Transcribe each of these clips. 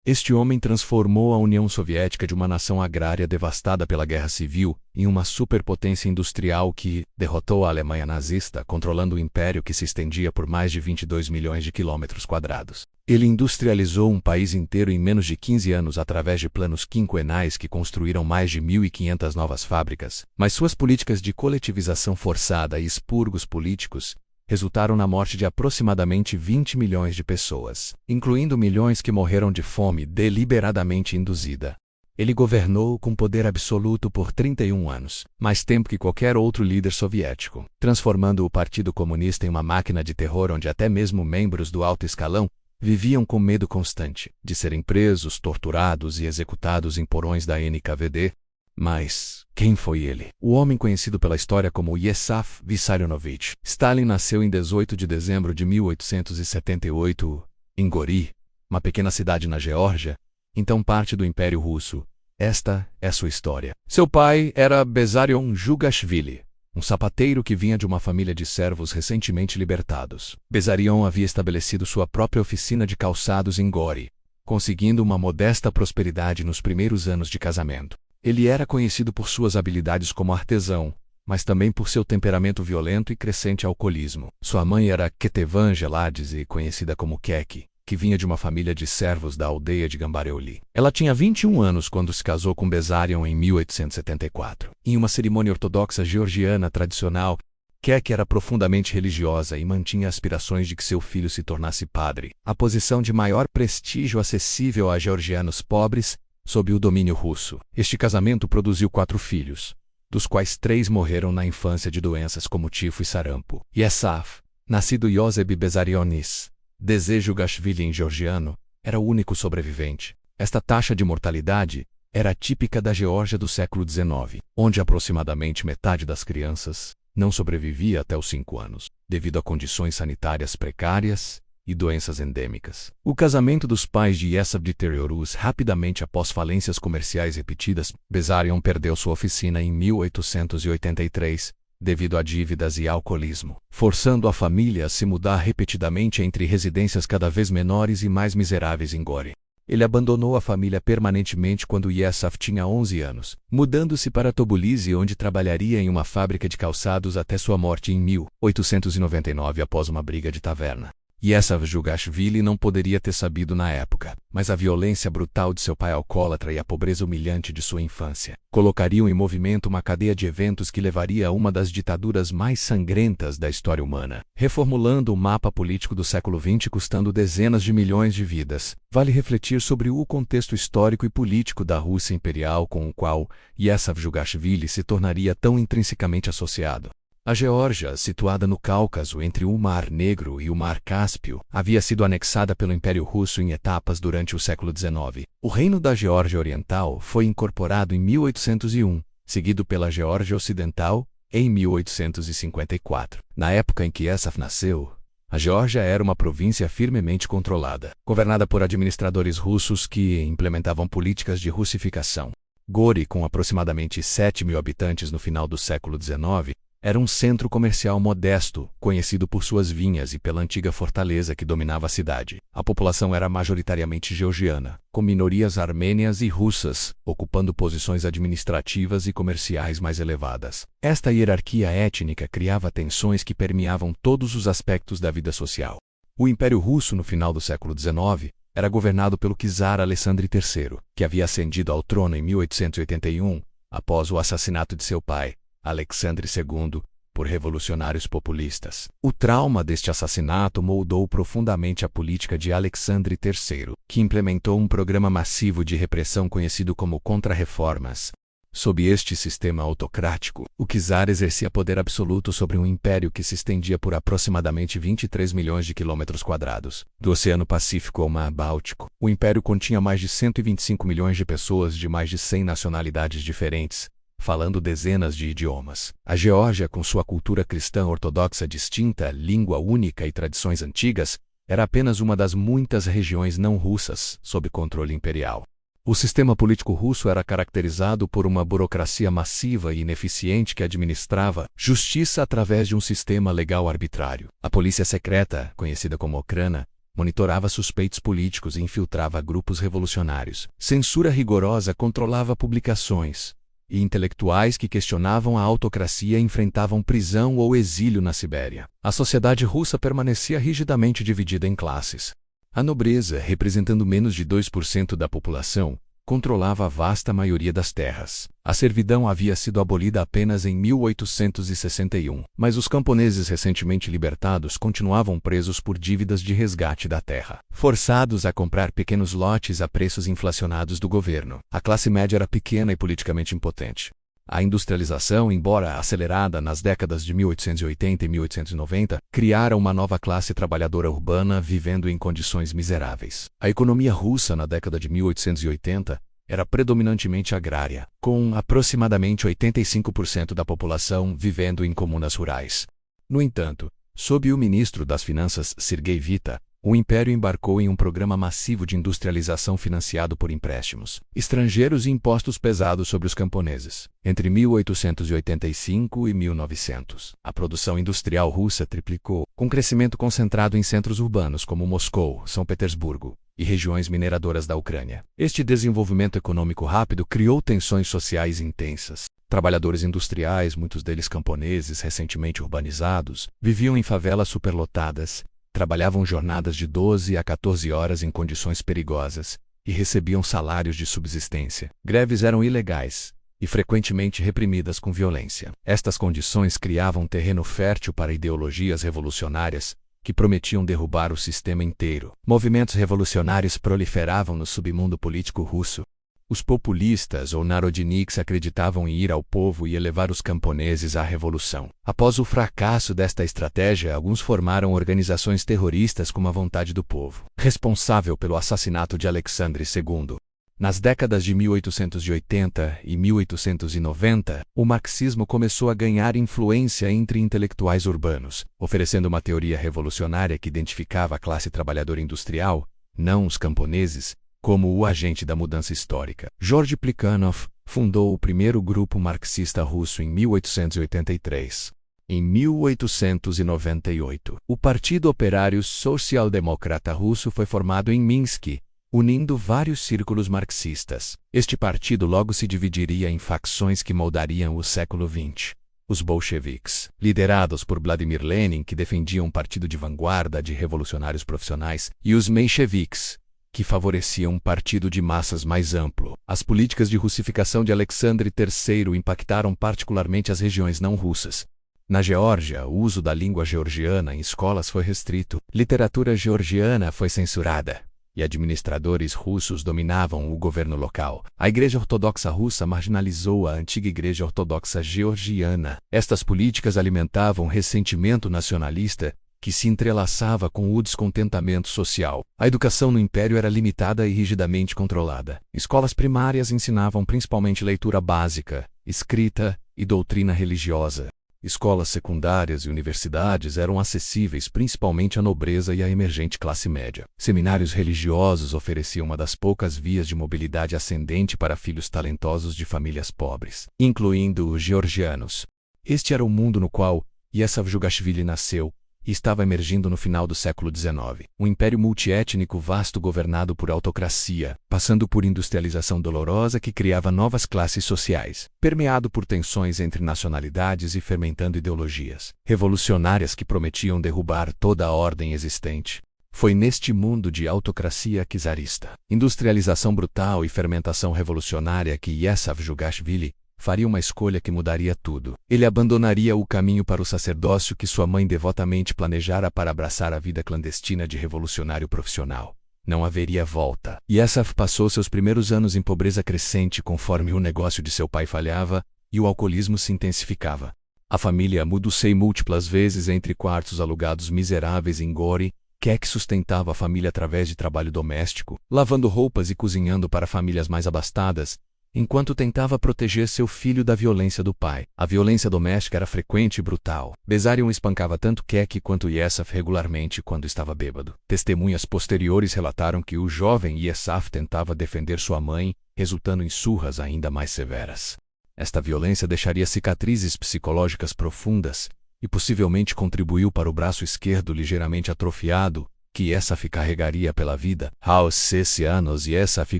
Este homem transformou a União Soviética de uma nação agrária devastada pela Guerra Civil em uma superpotência industrial que derrotou a Alemanha nazista, controlando o império que se estendia por mais de 22 milhões de quilômetros quadrados. Ele industrializou um país inteiro em menos de 15 anos através de planos quinquenais que construíram mais de 1.500 novas fábricas, mas suas políticas de coletivização forçada e expurgos políticos resultaram na morte de aproximadamente 20 milhões de pessoas, incluindo milhões que morreram de fome deliberadamente induzida. Ele governou com poder absoluto por 31 anos, mais tempo que qualquer outro líder soviético, transformando o Partido Comunista em uma máquina de terror onde até mesmo membros do alto escalão viviam com medo constante de serem presos, torturados e executados em porões da NKVD. Mas quem foi ele? O homem conhecido pela história como Yesaf Vissarionovich Stalin nasceu em 18 de dezembro de 1878 em Gori, uma pequena cidade na Geórgia, então parte do Império Russo. Esta é sua história. Seu pai era Besarion Jugashvili, um sapateiro que vinha de uma família de servos recentemente libertados. Besarion havia estabelecido sua própria oficina de calçados em Gori, conseguindo uma modesta prosperidade nos primeiros anos de casamento. Ele era conhecido por suas habilidades como artesão, mas também por seu temperamento violento e crescente alcoolismo. Sua mãe era Ketevan Geladze, conhecida como Keki, que vinha de uma família de servos da aldeia de Gambareuli. Ela tinha 21 anos quando se casou com Besarion em 1874. Em uma cerimônia ortodoxa georgiana tradicional, Keki era profundamente religiosa e mantinha aspirações de que seu filho se tornasse padre, a posição de maior prestígio acessível a georgianos pobres sob o domínio russo. Este casamento produziu 4 filhos, dos quais 3 morreram na infância de doenças como tifo e sarampo. Yesaf, nascido Yoseb Besarionis Dezejugashvili em georgiano, era o único sobrevivente. Esta taxa de mortalidade era típica da Geórgia do século XIX, onde aproximadamente metade das crianças não sobrevivia até os 5 anos, devido a condições sanitárias precárias e doenças endêmicas. O casamento dos pais de Yesaf deteriorou-se rapidamente após falências comerciais repetidas. Besarion perdeu sua oficina em 1883, devido a dívidas e alcoolismo, forçando a família a se mudar repetidamente entre residências cada vez menores e mais miseráveis em Gori. Ele abandonou a família permanentemente quando Yesaf tinha 11 anos, mudando-se para Tbilisi, onde trabalharia em uma fábrica de calçados até sua morte em 1899 após uma briga de taverna. Yesaf Jugashvili não poderia ter sabido na época, mas a violência brutal de seu pai alcoólatra e a pobreza humilhante de sua infância colocariam em movimento uma cadeia de eventos que levaria a uma das ditaduras mais sangrentas da história humana, reformulando o mapa político do século XX, custando dezenas de milhões de vidas. Vale refletir sobre o contexto histórico e político da Rússia imperial com o qual Yesaf Jugashvili se tornaria tão intrinsecamente associado. A Geórgia, situada no Cáucaso entre o Mar Negro e o Mar Cáspio, havia sido anexada pelo Império Russo em etapas durante o século XIX. O Reino da Geórgia Oriental foi incorporado em 1801, seguido pela Geórgia Ocidental em 1854. Na época em que Yesaf nasceu, a Geórgia era uma província firmemente controlada, governada por administradores russos que implementavam políticas de russificação. Gori, com aproximadamente 7.000 habitantes no final do século XIX, era um centro comercial modesto, conhecido por suas vinhas e pela antiga fortaleza que dominava a cidade. A população era majoritariamente georgiana, com minorias armênias e russas, ocupando posições administrativas e comerciais mais elevadas. Esta hierarquia étnica criava tensões que permeavam todos os aspectos da vida social. O Império Russo, no final do século XIX, era governado pelo czar Alexandre III, que havia ascendido ao trono em 1881, após o assassinato de seu pai, Alexandre II, por revolucionários populistas. O trauma deste assassinato moldou profundamente a política de Alexandre III, que implementou um programa massivo de repressão conhecido como Contra-Reformas. Sob este sistema autocrático, o czar exercia poder absoluto sobre um império que se estendia por aproximadamente 23 milhões de quilômetros quadrados. Do Oceano Pacífico ao Mar Báltico, o império continha mais de 125 milhões de pessoas de mais de 100 nacionalidades diferentes, falando dezenas de idiomas. A Geórgia, com sua cultura cristã ortodoxa distinta, língua única e tradições antigas, era apenas uma das muitas regiões não russas sob controle imperial. O sistema político russo era caracterizado por uma burocracia massiva e ineficiente que administrava justiça através de um sistema legal arbitrário. A polícia secreta, conhecida como Okhrana, monitorava suspeitos políticos e infiltrava grupos revolucionários. Censura rigorosa controlava publicações, e intelectuais que questionavam a autocracia enfrentavam prisão ou exílio na Sibéria. A sociedade russa permanecia rigidamente dividida em classes. A nobreza, representando menos de 2% da população, controlava a vasta maioria das terras. A servidão havia sido abolida apenas em 1861, mas os camponeses recentemente libertados continuavam presos por dívidas de resgate da terra, forçados a comprar pequenos lotes a preços inflacionados do governo. A classe média era pequena e politicamente impotente. A industrialização, embora acelerada nas décadas de 1880 e 1890, criara uma nova classe trabalhadora urbana vivendo em condições miseráveis. A economia russa na década de 1880 era predominantemente agrária, com aproximadamente 85% da população vivendo em comunas rurais. No entanto, sob o ministro das Finanças Sergei Vita, o Império embarcou em um programa massivo de industrialização financiado por empréstimos estrangeiros e impostos pesados sobre os camponeses. Entre 1885 e 1900, a produção industrial russa triplicou, com crescimento concentrado em centros urbanos como Moscou, São Petersburgo e regiões mineradoras da Ucrânia. Este desenvolvimento econômico rápido criou tensões sociais intensas. Trabalhadores industriais, muitos deles camponeses recentemente urbanizados, viviam em favelas superlotadas, trabalhavam jornadas de 12 a 14 horas em condições perigosas e recebiam salários de subsistência. Greves eram ilegais e frequentemente reprimidas com violência. Estas condições criavam terreno fértil para ideologias revolucionárias que prometiam derrubar o sistema inteiro. Movimentos revolucionários proliferavam no submundo político russo. Os populistas ou narodniks acreditavam em ir ao povo e elevar os camponeses à revolução. Após o fracasso desta estratégia, alguns formaram organizações terroristas com a vontade do povo, responsável pelo assassinato de Alexandre II. Nas décadas de 1880 e 1890, o marxismo começou a ganhar influência entre intelectuais urbanos, oferecendo uma teoria revolucionária que identificava a classe trabalhadora industrial, não os camponeses, como o agente da mudança histórica. Georgy Plekhanov fundou o primeiro grupo marxista russo em 1883. Em 1898, o Partido Operário Social-Democrata Russo foi formado em Minsk, unindo vários círculos marxistas. Este partido logo se dividiria em facções que moldariam o século XX. Os bolcheviques, liderados por Vladimir Lenin, que defendiam um partido de vanguarda de revolucionários profissionais, e os mencheviques, que favoreciam um partido de massas mais amplo. As políticas de russificação de Alexandre III impactaram particularmente as regiões não russas. Na Geórgia, o uso da língua georgiana em escolas foi restrito, literatura georgiana foi censurada, e administradores russos dominavam o governo local. A Igreja Ortodoxa Russa marginalizou a antiga Igreja Ortodoxa Georgiana. Estas políticas alimentavam ressentimento nacionalista que se entrelaçava com o descontentamento social. A educação no Império era limitada e rigidamente controlada. Escolas primárias ensinavam principalmente leitura básica, escrita e doutrina religiosa. Escolas secundárias e universidades eram acessíveis principalmente à nobreza e à emergente classe média. Seminários religiosos ofereciam uma das poucas vias de mobilidade ascendente para filhos talentosos de famílias pobres, incluindo os georgianos. Este era o mundo no qual Yosef Jugashvili nasceu, e estava emergindo no final do século XIX. Um império multiétnico vasto governado por autocracia, passando por industrialização dolorosa que criava novas classes sociais, permeado por tensões entre nacionalidades e fermentando ideologias revolucionárias que prometiam derrubar toda a ordem existente. Foi neste mundo de autocracia czarista, industrialização brutal e fermentação revolucionária que Yosef Jugashvili faria uma escolha que mudaria tudo. Ele abandonaria o caminho para o sacerdócio que sua mãe devotamente planejara para abraçar a vida clandestina de revolucionário profissional. Não haveria volta. Yosef passou seus primeiros anos em pobreza crescente conforme o negócio de seu pai falhava e o alcoolismo se intensificava. A família mudou-se múltiplas vezes entre quartos alugados miseráveis em Gori, que sustentava a família através de trabalho doméstico, lavando roupas e cozinhando para famílias mais abastadas, enquanto tentava proteger seu filho da violência do pai. A violência doméstica era frequente e brutal. Bezarion espancava tanto Kek quanto Yosef regularmente quando estava bêbado. Testemunhas posteriores relataram que o jovem Yosef tentava defender sua mãe, resultando em surras ainda mais severas. Esta violência deixaria cicatrizes psicológicas profundas e possivelmente contribuiu para o braço esquerdo ligeiramente atrofiado, que Yesaf carregaria pela vida. Aos 6 anos, Yesaf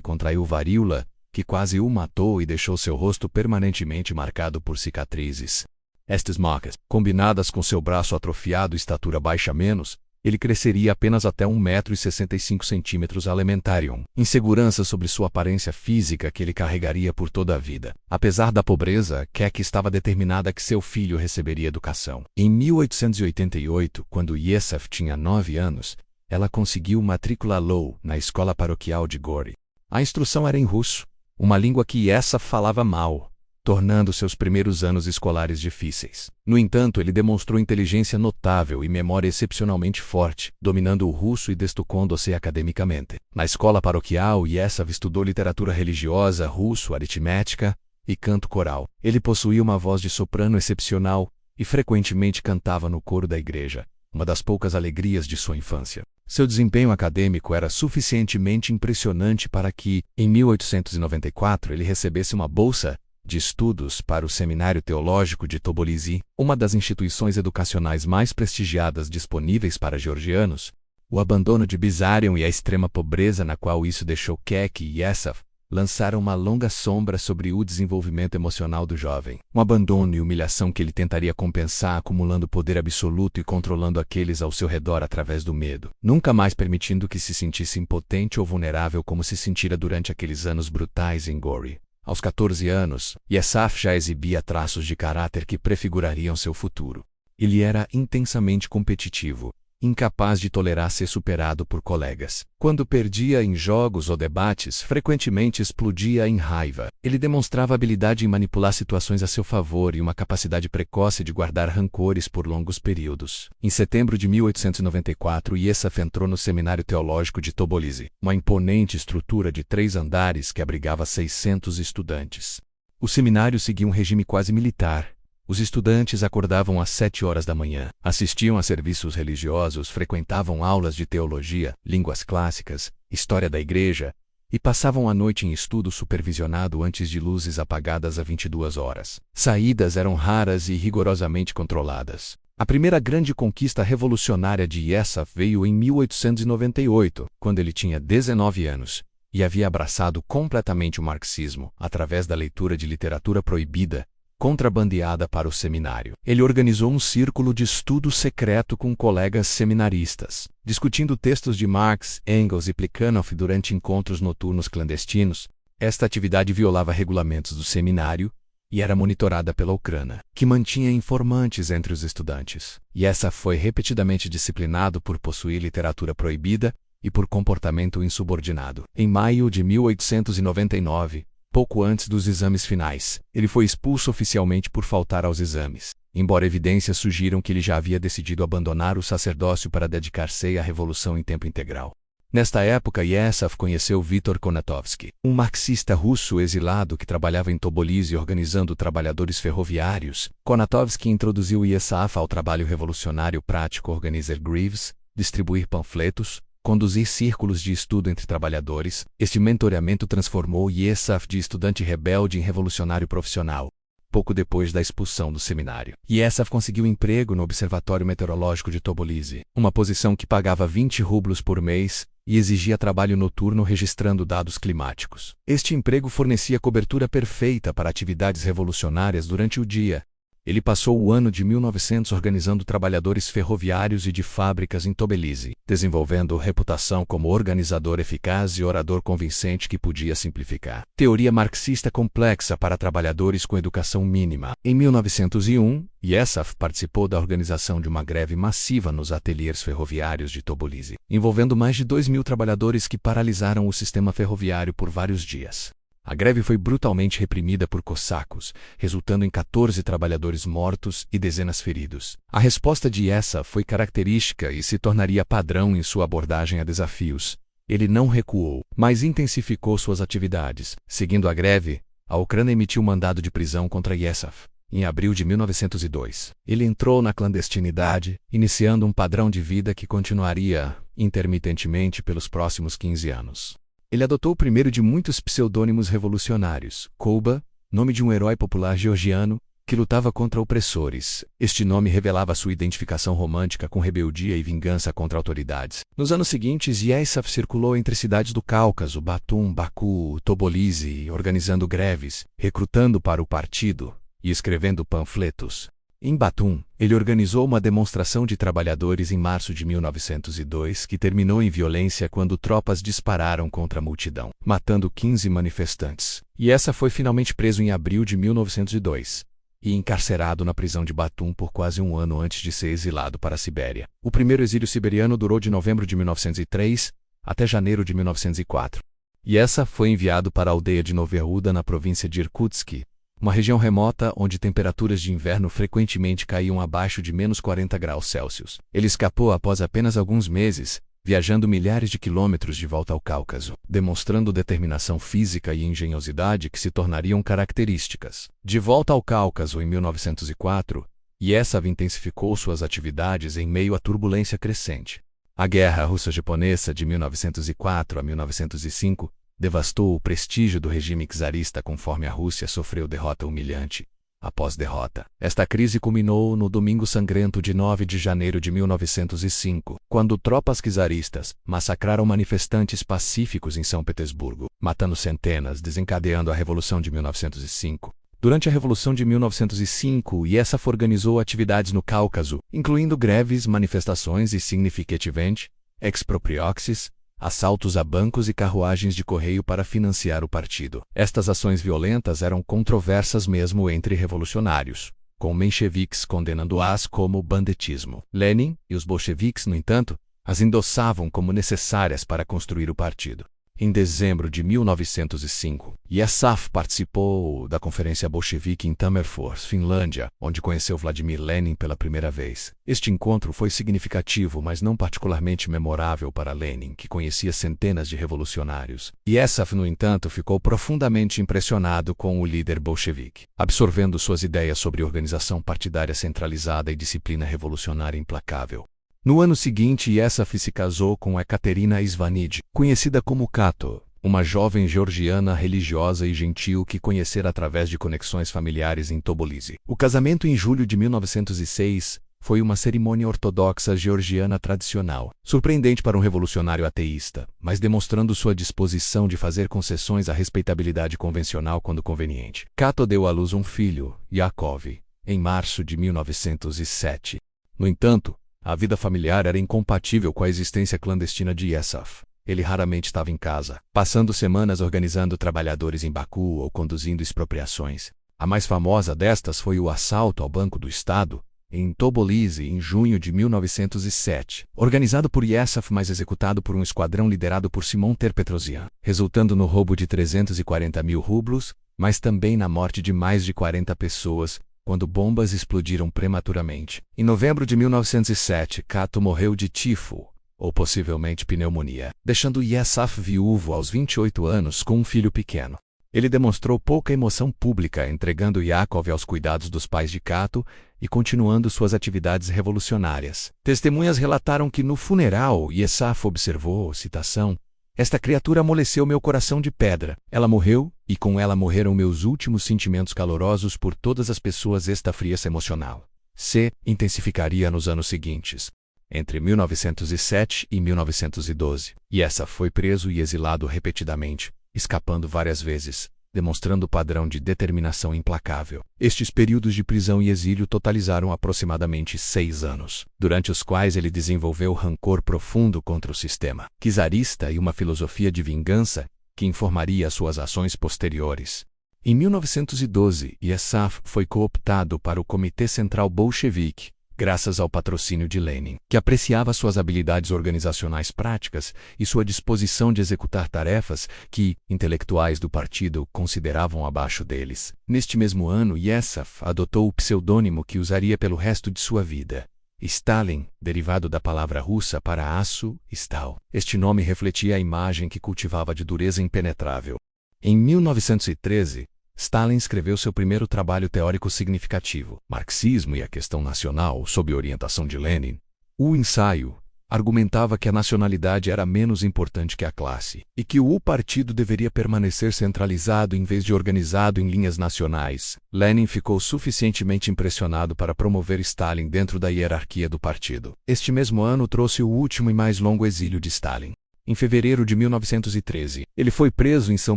contraiu varíola, que quase o matou e deixou seu rosto permanentemente marcado por cicatrizes. Estas marcas, combinadas com seu braço atrofiado e estatura baixa menos, ele cresceria apenas até 1,65 m Elementarium. Insegurança sobre sua aparência física que ele carregaria por toda a vida. Apesar da pobreza, Keck estava determinada que seu filho receberia educação. Em 1888, quando Yesaf tinha 9 anos, ela conseguiu matrícula Low na escola paroquial de Gori. A instrução era em russo, uma língua que Yesaf falava mal, tornando seus primeiros anos escolares difíceis. No entanto, ele demonstrou inteligência notável e memória excepcionalmente forte, dominando o russo e destacando-se academicamente. Na escola paroquial, Yesaf estudou literatura religiosa, russo, aritmética e canto coral. Ele possuía uma voz de soprano excepcional e frequentemente cantava no coro da igreja, uma das poucas alegrias de sua infância. Seu desempenho acadêmico era suficientemente impressionante para que, em 1894, ele recebesse uma bolsa de estudos para o Seminário Teológico de Tbilisi, uma das instituições educacionais mais prestigiadas disponíveis para georgianos. O abandono de Bizarion e a extrema pobreza na qual isso deixou Keck e Yesaf lançaram uma longa sombra sobre o desenvolvimento emocional do jovem. Um abandono e humilhação que ele tentaria compensar acumulando poder absoluto e controlando aqueles ao seu redor através do medo, nunca mais permitindo que se sentisse impotente ou vulnerável como se sentira durante aqueles anos brutais em Gori. Aos 14 anos, Yesaf já exibia traços de caráter que prefigurariam seu futuro. Ele era intensamente competitivo, incapaz de tolerar ser superado por colegas. Quando perdia em jogos ou debates, frequentemente explodia em raiva. Ele demonstrava habilidade em manipular situações a seu favor e uma capacidade precoce de guardar rancores por longos períodos. Em setembro de 1894, Yesaf entrou no Seminário Teológico de Tbilisi, uma imponente estrutura de 3 andares que abrigava 600 estudantes. O seminário seguia um regime quase militar. Os estudantes acordavam às 7 horas da manhã, assistiam a serviços religiosos, frequentavam aulas de teologia, línguas clássicas, história da igreja e passavam a noite em estudo supervisionado antes de luzes apagadas a 22 horas. Saídas eram raras e rigorosamente controladas. A primeira grande conquista revolucionária de Yesaf veio em 1898, quando ele tinha 19 anos e havia abraçado completamente o marxismo através da leitura de literatura proibida, contrabandeada para o seminário. Ele organizou um círculo de estudo secreto com colegas seminaristas, discutindo textos de Marx, Engels e Plekhanov durante encontros noturnos clandestinos. Esta atividade violava regulamentos do seminário e era monitorada pela Ucrânia, que mantinha informantes entre os estudantes. Yesaf foi repetidamente disciplinado por possuir literatura proibida e por comportamento insubordinado. Em maio de 1899, pouco antes dos exames finais, ele foi expulso oficialmente por faltar aos exames, embora evidências sugiram que ele já havia decidido abandonar o sacerdócio para dedicar-se à revolução em tempo integral. Nesta época, Yesaf conheceu Viktor Konatovsky, um marxista russo exilado que trabalhava em Tbilisi organizando trabalhadores ferroviários. Konatovsky introduziu Yesaf ao trabalho revolucionário prático, organizar greves, distribuir panfletos, conduzir círculos de estudo entre trabalhadores. Este mentoreamento transformou Yesaf de estudante rebelde em revolucionário profissional. Pouco depois da expulsão do seminário, Yesaf conseguiu emprego no Observatório Meteorológico de Tbilisi, uma posição que pagava 20 rublos por mês e exigia trabalho noturno registrando dados climáticos. Este emprego fornecia cobertura perfeita para atividades revolucionárias durante o dia. Ele passou o ano de 1900 organizando trabalhadores ferroviários e de fábricas em Tbilisi, desenvolvendo reputação como organizador eficaz e orador convincente que podia simplificar. Teoria marxista complexa para trabalhadores com educação mínima. Em 1901, Yesaf participou da organização de uma greve massiva nos ateliês ferroviários de Tbilisi, envolvendo mais de 2.000 trabalhadores que paralisaram o sistema ferroviário por vários dias. A greve foi brutalmente reprimida por cossacos, resultando em 14 trabalhadores mortos e dezenas feridos. A resposta de Yesaf foi característica e se tornaria padrão em sua abordagem a desafios. Ele não recuou, mas intensificou suas atividades. Seguindo a greve, a Ucrânia emitiu mandado de prisão contra Yesaf. Em abril de 1902, ele entrou na clandestinidade, iniciando um padrão de vida que continuaria intermitentemente pelos próximos 15 anos. Ele adotou o primeiro de muitos pseudônimos revolucionários: Kouba, nome de um herói popular georgiano, que lutava contra opressores. Este nome revelava sua identificação romântica com rebeldia e vingança contra autoridades. Nos anos seguintes, Yesaf circulou entre cidades do Cáucaso, Batum, Baku, Tobolise, organizando greves, recrutando para o partido e escrevendo panfletos. Em Batum, ele organizou uma demonstração de trabalhadores em março de 1902 que terminou em violência quando tropas dispararam contra a multidão, matando 15 manifestantes. Yesaf foi finalmente preso em abril de 1902 e encarcerado na prisão de Batum por quase um ano antes de ser exilado para a Sibéria. O primeiro exílio siberiano durou de novembro de 1903 até janeiro de 1904. Yesaf foi enviado para a aldeia de Noveruda, na província de Irkutsk, uma região remota onde temperaturas de inverno frequentemente caíam abaixo de menos 40 graus Celsius. Ele escapou após apenas alguns meses, viajando milhares de quilômetros de volta ao Cáucaso, demonstrando determinação física e engenhosidade que se tornariam características. De volta ao Cáucaso em 1904, Yesaf intensificou suas atividades em meio à turbulência crescente. A Guerra Russo-Japonesa de 1904 a 1905 devastou o prestígio do regime czarista conforme a Rússia sofreu derrota humilhante após derrota. Esta crise culminou no Domingo Sangrento de 9 de janeiro de 1905, quando tropas czaristas massacraram manifestantes pacíficos em São Petersburgo, matando centenas, desencadeando a Revolução de 1905. Durante a Revolução de 1905, Yesaf organizou atividades no Cáucaso, incluindo greves, manifestações e, significativamente, expropriações, assaltos a bancos e carruagens de correio para financiar o partido. Estas ações violentas eram controversas mesmo entre revolucionários, com mencheviques condenando-as como banditismo. Lenin e os bolcheviques, no entanto, as endossavam como necessárias para construir o partido. Em dezembro de 1905, Yesaf participou da Conferência Bolchevique em Tammerfors, Finlândia, onde conheceu Vladimir Lenin pela primeira vez. Este encontro foi significativo, mas não particularmente memorável para Lenin, que conhecia centenas de revolucionários. Yesaf, no entanto, ficou profundamente impressionado com o líder bolchevique, absorvendo suas ideias sobre organização partidária centralizada e disciplina revolucionária implacável. No ano seguinte, Yesaf se casou com Ekaterina Isvanid, conhecida como Kato, uma jovem georgiana religiosa e gentil que conhecera através de conexões familiares em Tobolise. O casamento em julho de 1906 foi uma cerimônia ortodoxa georgiana tradicional, surpreendente para um revolucionário ateísta, mas demonstrando sua disposição de fazer concessões à respeitabilidade convencional quando conveniente. Kato deu à luz um filho, Yakov, em março de 1907. No entanto, a vida familiar era incompatível com a existência clandestina de Yesaf. Ele raramente estava em casa, passando semanas organizando trabalhadores em Baku ou conduzindo expropriações. A mais famosa destas foi o assalto ao Banco do Estado, em Tobolise, em junho de 1907, organizado por Yesaf, mas executado por um esquadrão liderado por Simon Ter-Petrosian, resultando no roubo de 340 mil rublos, mas também na morte de mais de 40 pessoas, quando bombas explodiram prematuramente. Em novembro de 1907, Kato morreu de tifo, ou possivelmente pneumonia, deixando Yesaf viúvo aos 28 anos com um filho pequeno. Ele demonstrou pouca emoção pública, entregando Yakov aos cuidados dos pais de Kato e continuando suas atividades revolucionárias. Testemunhas relataram que no funeral, Yesaf observou, citação, "Esta criatura amoleceu meu coração de pedra. Ela morreu, e com ela morreram meus últimos sentimentos calorosos por todas as pessoas. Esta frieza emocional se intensificaria nos anos seguintes." Entre 1907 e 1912, Yesaf foi preso e exilado repetidamente, escapando várias vezes, demonstrando padrão de determinação implacável. Estes períodos de prisão e exílio totalizaram aproximadamente 6 anos, durante os quais ele desenvolveu rancor profundo contra o sistema czarista e uma filosofia de vingança que informaria suas ações posteriores. Em 1912, Yesaf foi cooptado para o Comitê Central Bolchevique, graças ao patrocínio de Lenin, que apreciava suas habilidades organizacionais práticas e sua disposição de executar tarefas que intelectuais do partido consideravam abaixo deles. Neste mesmo ano, Yesaf adotou o pseudônimo que usaria pelo resto de sua vida, Stalin, derivado da palavra russa para aço, stal. Este nome refletia a imagem que cultivava de dureza impenetrável. Em 1913, Stalin escreveu seu primeiro trabalho teórico significativo, Marxismo e a Questão Nacional, sob orientação de Lenin. O ensaio, Argumentava que a nacionalidade era menos importante que a classe, e que o partido deveria permanecer centralizado em vez de organizado em linhas nacionais. Lenin ficou suficientemente impressionado para promover Stalin dentro da hierarquia do partido. Este mesmo ano trouxe o último e mais longo exílio de Stalin. Em fevereiro de 1913, ele foi preso em São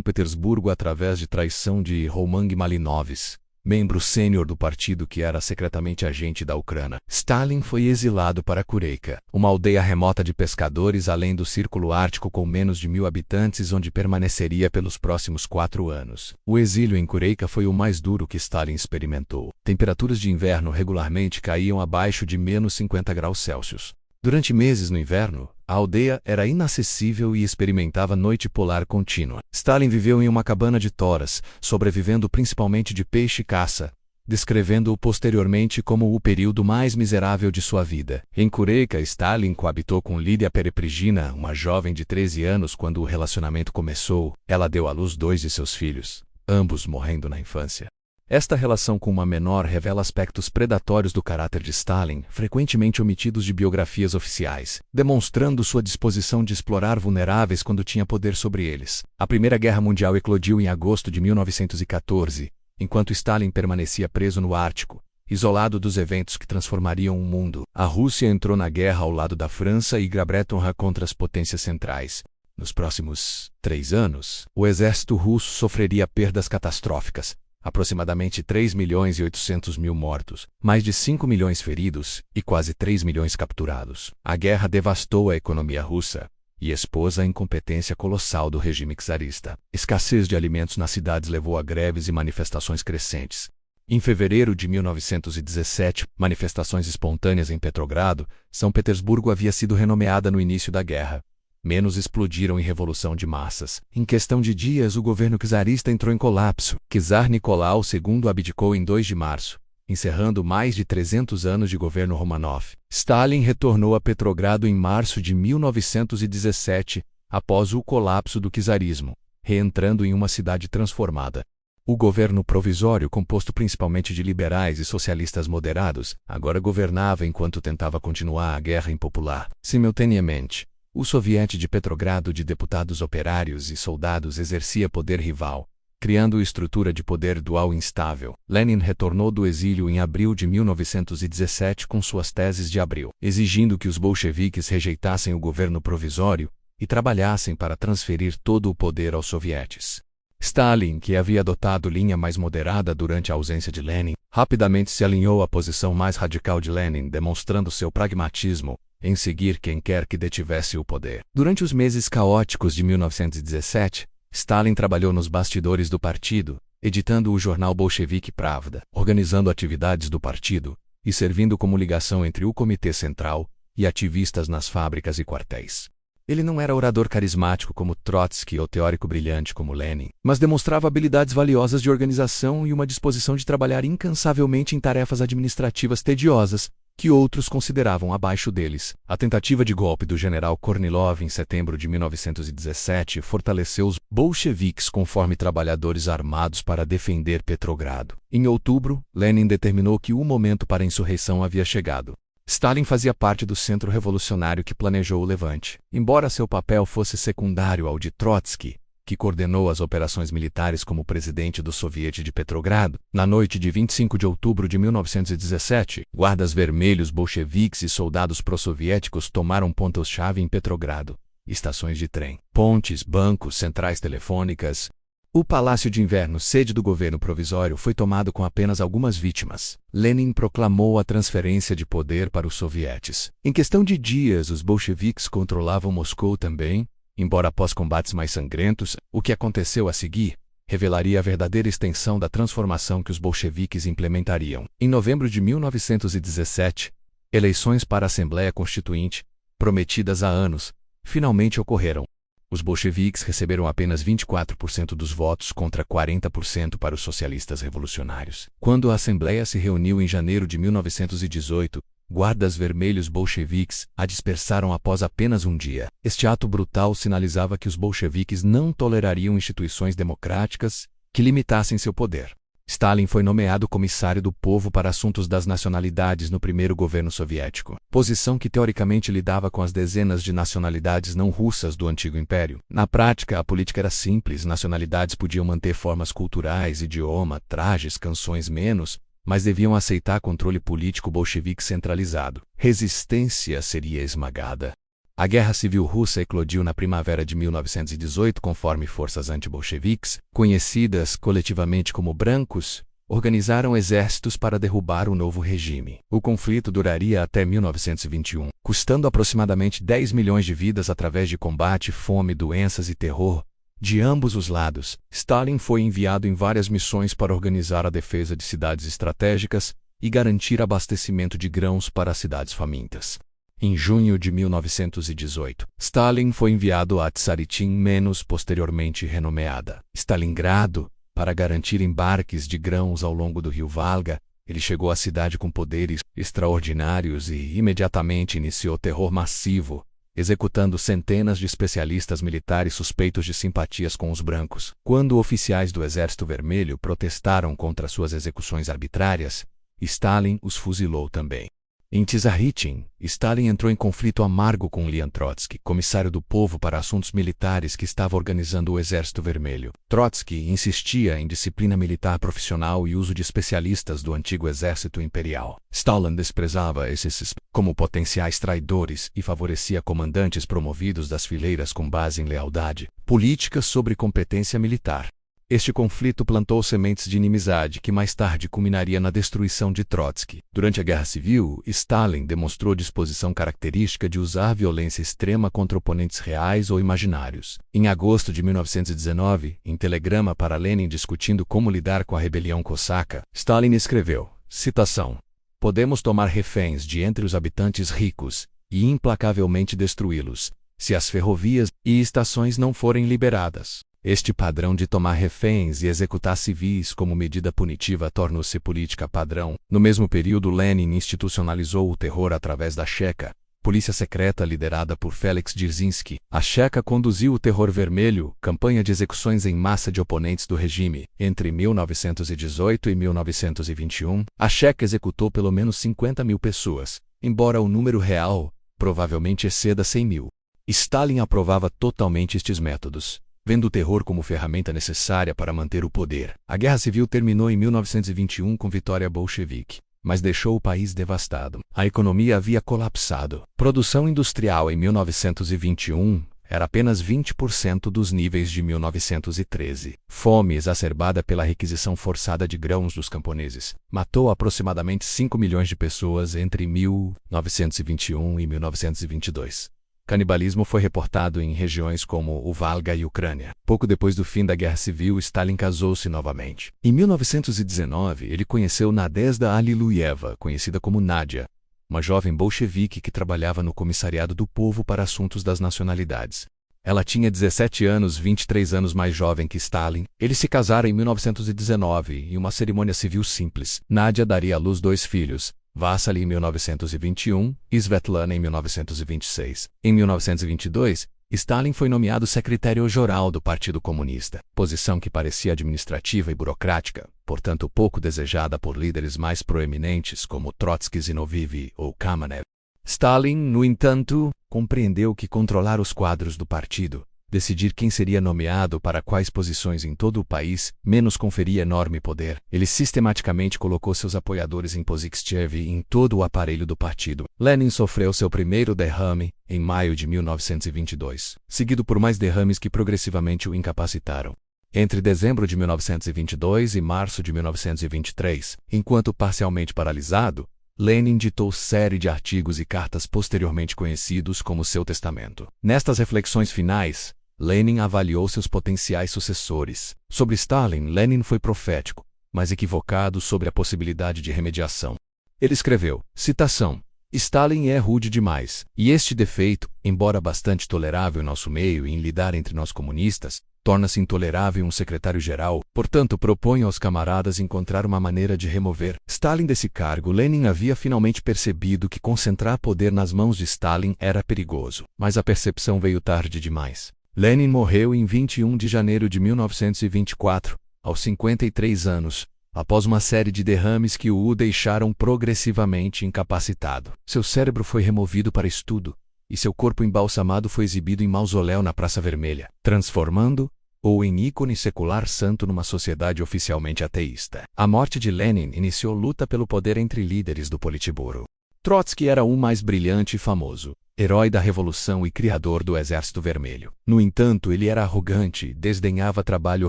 Petersburgo através de traição de Roman Malinovs, membro sênior do partido que era secretamente agente da Ucrânia. Stalin foi exilado para Kureika, uma aldeia remota de pescadores além do Círculo Ártico com menos de 1.000 habitantes, onde permaneceria pelos próximos 4 anos. O exílio em Kureika foi o mais duro que Stalin experimentou. Temperaturas de inverno regularmente caíam abaixo de menos 50 graus Celsius. Durante meses no inverno, a aldeia era inacessível e experimentava noite polar contínua. Stalin viveu em uma cabana de toras, sobrevivendo principalmente de peixe e caça, descrevendo-o posteriormente como o período mais miserável de sua vida. Em Kureika, Stalin coabitou com Lídia Pereprigina, uma jovem de 13 anos, quando o relacionamento começou. Ela deu à luz 2 de seus filhos, ambos morrendo na infância. Esta relação com uma menor revela aspectos predatórios do caráter de Stalin, frequentemente omitidos de biografias oficiais, demonstrando sua disposição de explorar vulneráveis quando tinha poder sobre eles. A Primeira Guerra Mundial eclodiu em agosto de 1914, enquanto Stalin permanecia preso no Ártico, isolado dos eventos que transformariam o mundo. A Rússia entrou na guerra ao lado da França e Grã-Bretanha contra as potências centrais. Nos próximos 3 anos, o exército russo sofreria perdas catastróficas. Aproximadamente 3.800.000 mortos, mais de 5 milhões feridos e quase 3 milhões capturados. A guerra devastou a economia russa e expôs a incompetência colossal do regime czarista. Escassez de alimentos nas cidades levou a greves e manifestações crescentes. Em fevereiro de 1917, manifestações espontâneas em Petrogrado, São Petersburgo havia sido renomeada no início da guerra. Menos explodiram em revolução de massas. Em questão de dias, o governo czarista entrou em colapso. Czar Nicolau II abdicou em 2 de março, encerrando mais de 300 anos de governo Romanov. Stalin retornou a Petrogrado em março de 1917, após o colapso do czarismo, reentrando em uma cidade transformada. O governo provisório, composto principalmente de liberais e socialistas moderados, agora governava enquanto tentava continuar a guerra impopular. Simultaneamente, o Soviete de Petrogrado de deputados operários e soldados exercia poder rival, criando estrutura de poder dual instável. Lenin retornou do exílio em abril de 1917 com suas teses de abril, exigindo que os bolcheviques rejeitassem o governo provisório e trabalhassem para transferir todo o poder aos sovietes. Stalin, que havia adotado linha mais moderada durante a ausência de Lenin, rapidamente se alinhou à posição mais radical de Lenin, demonstrando seu pragmatismo em seguir quem quer que detivesse o poder. Durante os meses caóticos de 1917, Stalin trabalhou nos bastidores do partido, editando o jornal bolchevique Pravda, organizando atividades do partido e servindo como ligação entre o Comitê Central e ativistas nas fábricas e quartéis. Ele não era orador carismático como Trotsky ou teórico brilhante como Lenin, mas demonstrava habilidades valiosas de organização e uma disposição de trabalhar incansavelmente em tarefas administrativas tediosas, que outros consideravam abaixo deles. A tentativa de golpe do general Kornilov em setembro de 1917 fortaleceu os bolcheviques conforme trabalhadores armados para defender Petrogrado. Em outubro, Lenin determinou que o momento para a insurreição havia chegado. Stalin fazia parte do centro revolucionário que planejou o levante. Embora seu papel fosse secundário ao de Trotsky, que coordenou as operações militares como presidente do Soviete de Petrogrado, na noite de 25 de outubro de 1917, guardas vermelhos bolcheviques e soldados pró-soviéticos tomaram pontos-chave em Petrogrado, estações de trem, pontes, bancos, centrais telefônicas. O Palácio de Inverno, sede do governo provisório, foi tomado com apenas algumas vítimas. Lenin proclamou a transferência de poder para os sovietes. Em questão de dias, os bolcheviques controlavam Moscou também. Embora após combates mais sangrentos, o que aconteceu a seguir revelaria a verdadeira extensão da transformação que os bolcheviques implementariam. Em novembro de 1917, eleições para a Assembleia Constituinte, prometidas há anos, finalmente ocorreram. Os bolcheviques receberam apenas 24% dos votos contra 40% para os socialistas revolucionários. Quando a Assembleia se reuniu em janeiro de 1918, guardas vermelhos bolcheviques a dispersaram após apenas um dia. Este ato brutal sinalizava que os bolcheviques não tolerariam instituições democráticas que limitassem seu poder. Stalin foi nomeado comissário do povo para assuntos das nacionalidades no primeiro governo soviético, posição que teoricamente lidava com as dezenas de nacionalidades não russas do antigo império. Na prática, a política era simples, nacionalidades podiam manter formas culturais, idioma, trajes, canções menos, mas deviam aceitar controle político bolchevique centralizado. Resistência seria esmagada. A Guerra Civil Russa eclodiu na primavera de 1918 conforme forças antibolcheviques, conhecidas coletivamente como brancos, organizaram exércitos para derrubar o novo regime. O conflito duraria até 1921, custando aproximadamente 10 milhões de vidas através de combate, fome, doenças e terror. De ambos os lados, Stalin foi enviado em várias missões para organizar a defesa de cidades estratégicas e garantir abastecimento de grãos para as cidades famintas. Em junho de 1918, Stalin foi enviado a Tsaritin, posteriormente renomeada Stalingrado, para garantir embarques de grãos ao longo do rio Volga. Ele chegou à cidade com poderes extraordinários e imediatamente iniciou terror massivo, executando centenas de especialistas militares suspeitos de simpatias com os brancos. Quando oficiais do Exército Vermelho protestaram contra suas execuções arbitrárias, Stalin os fuzilou também. Em Tsaritin, Stalin entrou em conflito amargo com Leon Trotsky, comissário do povo para assuntos militares que estava organizando o Exército Vermelho. Trotsky insistia em disciplina militar profissional e uso de especialistas do antigo Exército Imperial. Stalin desprezava esses como potenciais traidores e favorecia comandantes promovidos das fileiras com base em lealdade política sobre competência militar. Este conflito plantou sementes de inimizade que mais tarde culminaria na destruição de Trotsky. Durante a Guerra Civil, Stalin demonstrou disposição característica de usar violência extrema contra oponentes reais ou imaginários. Em agosto de 1919, em telegrama para Lenin discutindo como lidar com a rebelião cosaca, Stalin escreveu, citação, "Podemos tomar reféns de entre os habitantes ricos e implacavelmente destruí-los, se as ferrovias e estações não forem liberadas." Este padrão de tomar reféns e executar civis como medida punitiva tornou-se política padrão. No mesmo período, Lenin institucionalizou o terror através da Checa, polícia secreta liderada por Felix Dzerzhinsky. A Checa conduziu o Terror Vermelho, campanha de execuções em massa de oponentes do regime. Entre 1918 e 1921, a Checa executou pelo menos 50 mil pessoas, embora o número real provavelmente exceda 100 mil. Stalin aprovava totalmente estes métodos, vendo o terror como ferramenta necessária para manter o poder. A Guerra Civil terminou em 1921 com vitória bolchevique, mas deixou o país devastado. A economia havia colapsado. Produção industrial em 1921 era apenas 20% dos níveis de 1913. Fome exacerbada pela requisição forçada de grãos dos camponeses matou aproximadamente 5 milhões de pessoas entre 1921 e 1922. Canibalismo foi reportado em regiões como o Volga e Ucrânia. Pouco depois do fim da Guerra Civil, Stalin casou-se novamente. Em 1919, ele conheceu Nadezhda Alliluyeva, conhecida como Nadia, uma jovem bolchevique que trabalhava no Comissariado do Povo para Assuntos das Nacionalidades. Ela tinha 17 anos, 23 anos mais jovem que Stalin. Eles se casaram em 1919 em uma cerimônia civil simples. Nadia daria à luz 2 filhos, Vassily em 1921 e Svetlana em 1926. Em 1922, Stalin foi nomeado secretário-geral do Partido Comunista, posição que parecia administrativa e burocrática, portanto pouco desejada por líderes mais proeminentes como Trotsky, Zinoviev ou Kamenev. Stalin, no entanto, compreendeu que controlar os quadros do partido, decidir quem seria nomeado para quais posições em todo o país, menos conferia enorme poder. Ele sistematicamente colocou seus apoiadores em Pozichtev e em todo o aparelho do partido. Lenin sofreu seu primeiro derrame em maio de 1922, seguido por mais derrames que progressivamente o incapacitaram. Entre dezembro de 1922 e março de 1923, enquanto parcialmente paralisado, Lenin ditou série de artigos e cartas posteriormente conhecidos como seu testamento. Nestas reflexões finais, Lenin avaliou seus potenciais sucessores. Sobre Stalin, Lenin foi profético, mas equivocado sobre a possibilidade de remediação. Ele escreveu, citação, "Stalin é rude demais, e este defeito, embora bastante tolerável em nosso meio e em lidar entre nós comunistas, torna-se intolerável um secretário-geral. Portanto, proponho aos camaradas encontrar uma maneira de remover Stalin desse cargo." Lenin havia finalmente percebido que concentrar poder nas mãos de Stalin era perigoso, mas a percepção veio tarde demais. Lenin morreu em 21 de janeiro de 1924, aos 53 anos, após uma série de derrames que o deixaram progressivamente incapacitado. Seu cérebro foi removido para estudo, e seu corpo embalsamado foi exibido em mausoléu na Praça Vermelha, transformando-o em ícone secular santo numa sociedade oficialmente ateísta. A morte de Lenin iniciou luta pelo poder entre líderes do Politburo. Trotsky era o mais brilhante e famoso, herói da Revolução e criador do Exército Vermelho. No entanto, ele era arrogante, desdenhava trabalho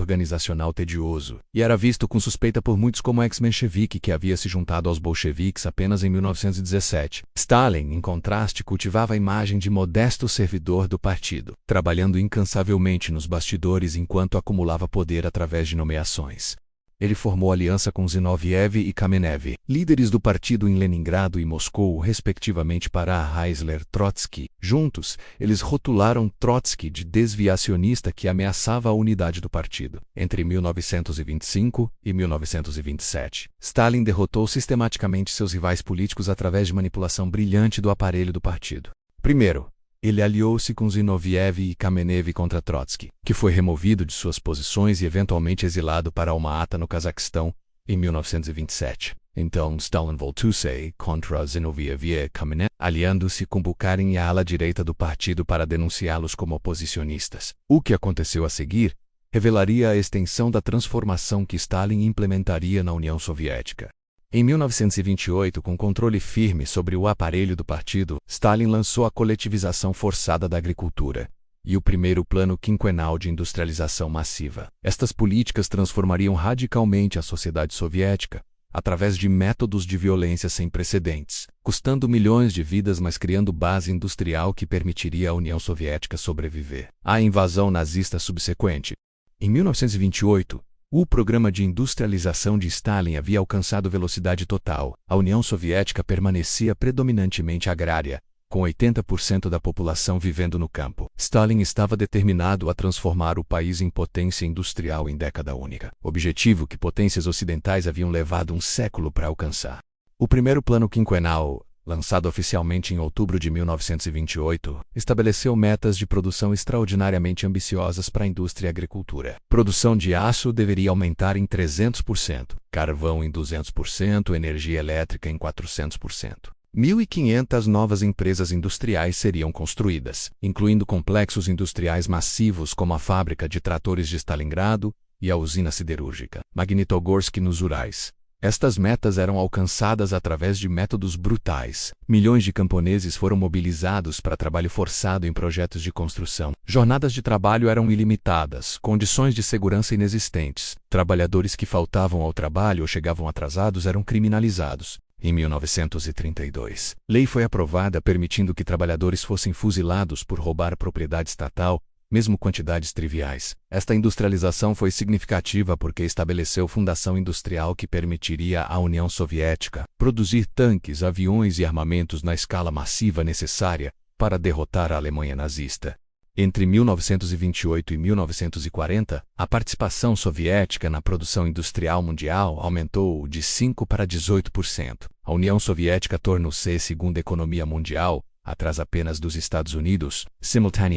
organizacional tedioso, e era visto com suspeita por muitos como ex-menchevique que havia se juntado aos bolcheviques apenas em 1917. Stalin, em contraste, cultivava a imagem de modesto servidor do partido, trabalhando incansavelmente nos bastidores enquanto acumulava poder através de nomeações. Ele formou aliança com Zinoviev e Kamenev, líderes do partido em Leningrado e Moscou, respectivamente, para Heisler Trotsky. Juntos, eles rotularam Trotsky de desviacionista que ameaçava a unidade do partido. Entre 1925 e 1927, Stalin derrotou sistematicamente seus rivais políticos através de manipulação brilhante do aparelho do partido. Primeiro, ele aliou-se com Zinoviev e Kamenev contra Trotsky, que foi removido de suas posições e eventualmente exilado para Alma-Ata, no Cazaquistão, em 1927. Então, Stalin voltou-se contra Zinoviev e Kamenev, aliando-se com Bukharin e a ala direita do partido para denunciá-los como oposicionistas. O que aconteceu a seguir revelaria a extensão da transformação que Stalin implementaria na União Soviética. Em 1928, com controle firme sobre o aparelho do partido, Stalin lançou a coletivização forçada da agricultura e o primeiro plano quinquenal de industrialização massiva. Estas políticas transformariam radicalmente a sociedade soviética, através de métodos de violência sem precedentes, custando milhões de vidas, mas criando base industrial que permitiria à União Soviética sobreviver. A invasão nazista subsequente. Em 1928, o programa de industrialização de Stalin havia alcançado velocidade total. A União Soviética permanecia predominantemente agrária, com 80% da população vivendo no campo. Stalin estava determinado a transformar o país em potência industrial em década única, objetivo que potências ocidentais haviam levado um século para alcançar. O primeiro plano quinquenal, lançado oficialmente em outubro de 1928, estabeleceu metas de produção extraordinariamente ambiciosas para a indústria e a agricultura. Produção de aço deveria aumentar em 300%, carvão em 200%, energia elétrica em 400%. 1.500 novas empresas industriais seriam construídas, incluindo complexos industriais massivos como a fábrica de tratores de Stalingrado e a usina siderúrgica Magnitogorsk nos Urais. Estas metas eram alcançadas através de métodos brutais. Milhões de camponeses foram mobilizados para trabalho forçado em projetos de construção. Jornadas de trabalho eram ilimitadas, condições de segurança inexistentes. Trabalhadores que faltavam ao trabalho ou chegavam atrasados eram criminalizados. Em 1932, lei foi aprovada permitindo que trabalhadores fossem fuzilados por roubar propriedade estatal, mesmo quantidades triviais. Esta industrialização foi significativa porque estabeleceu fundação industrial que permitiria à União Soviética produzir tanques, aviões e armamentos na escala massiva necessária para derrotar a Alemanha nazista. Entre 1928 e 1940, a participação soviética na produção industrial mundial aumentou de 5% para 18%. A União Soviética tornou-se a segunda economia mundial, atrás apenas dos Estados Unidos.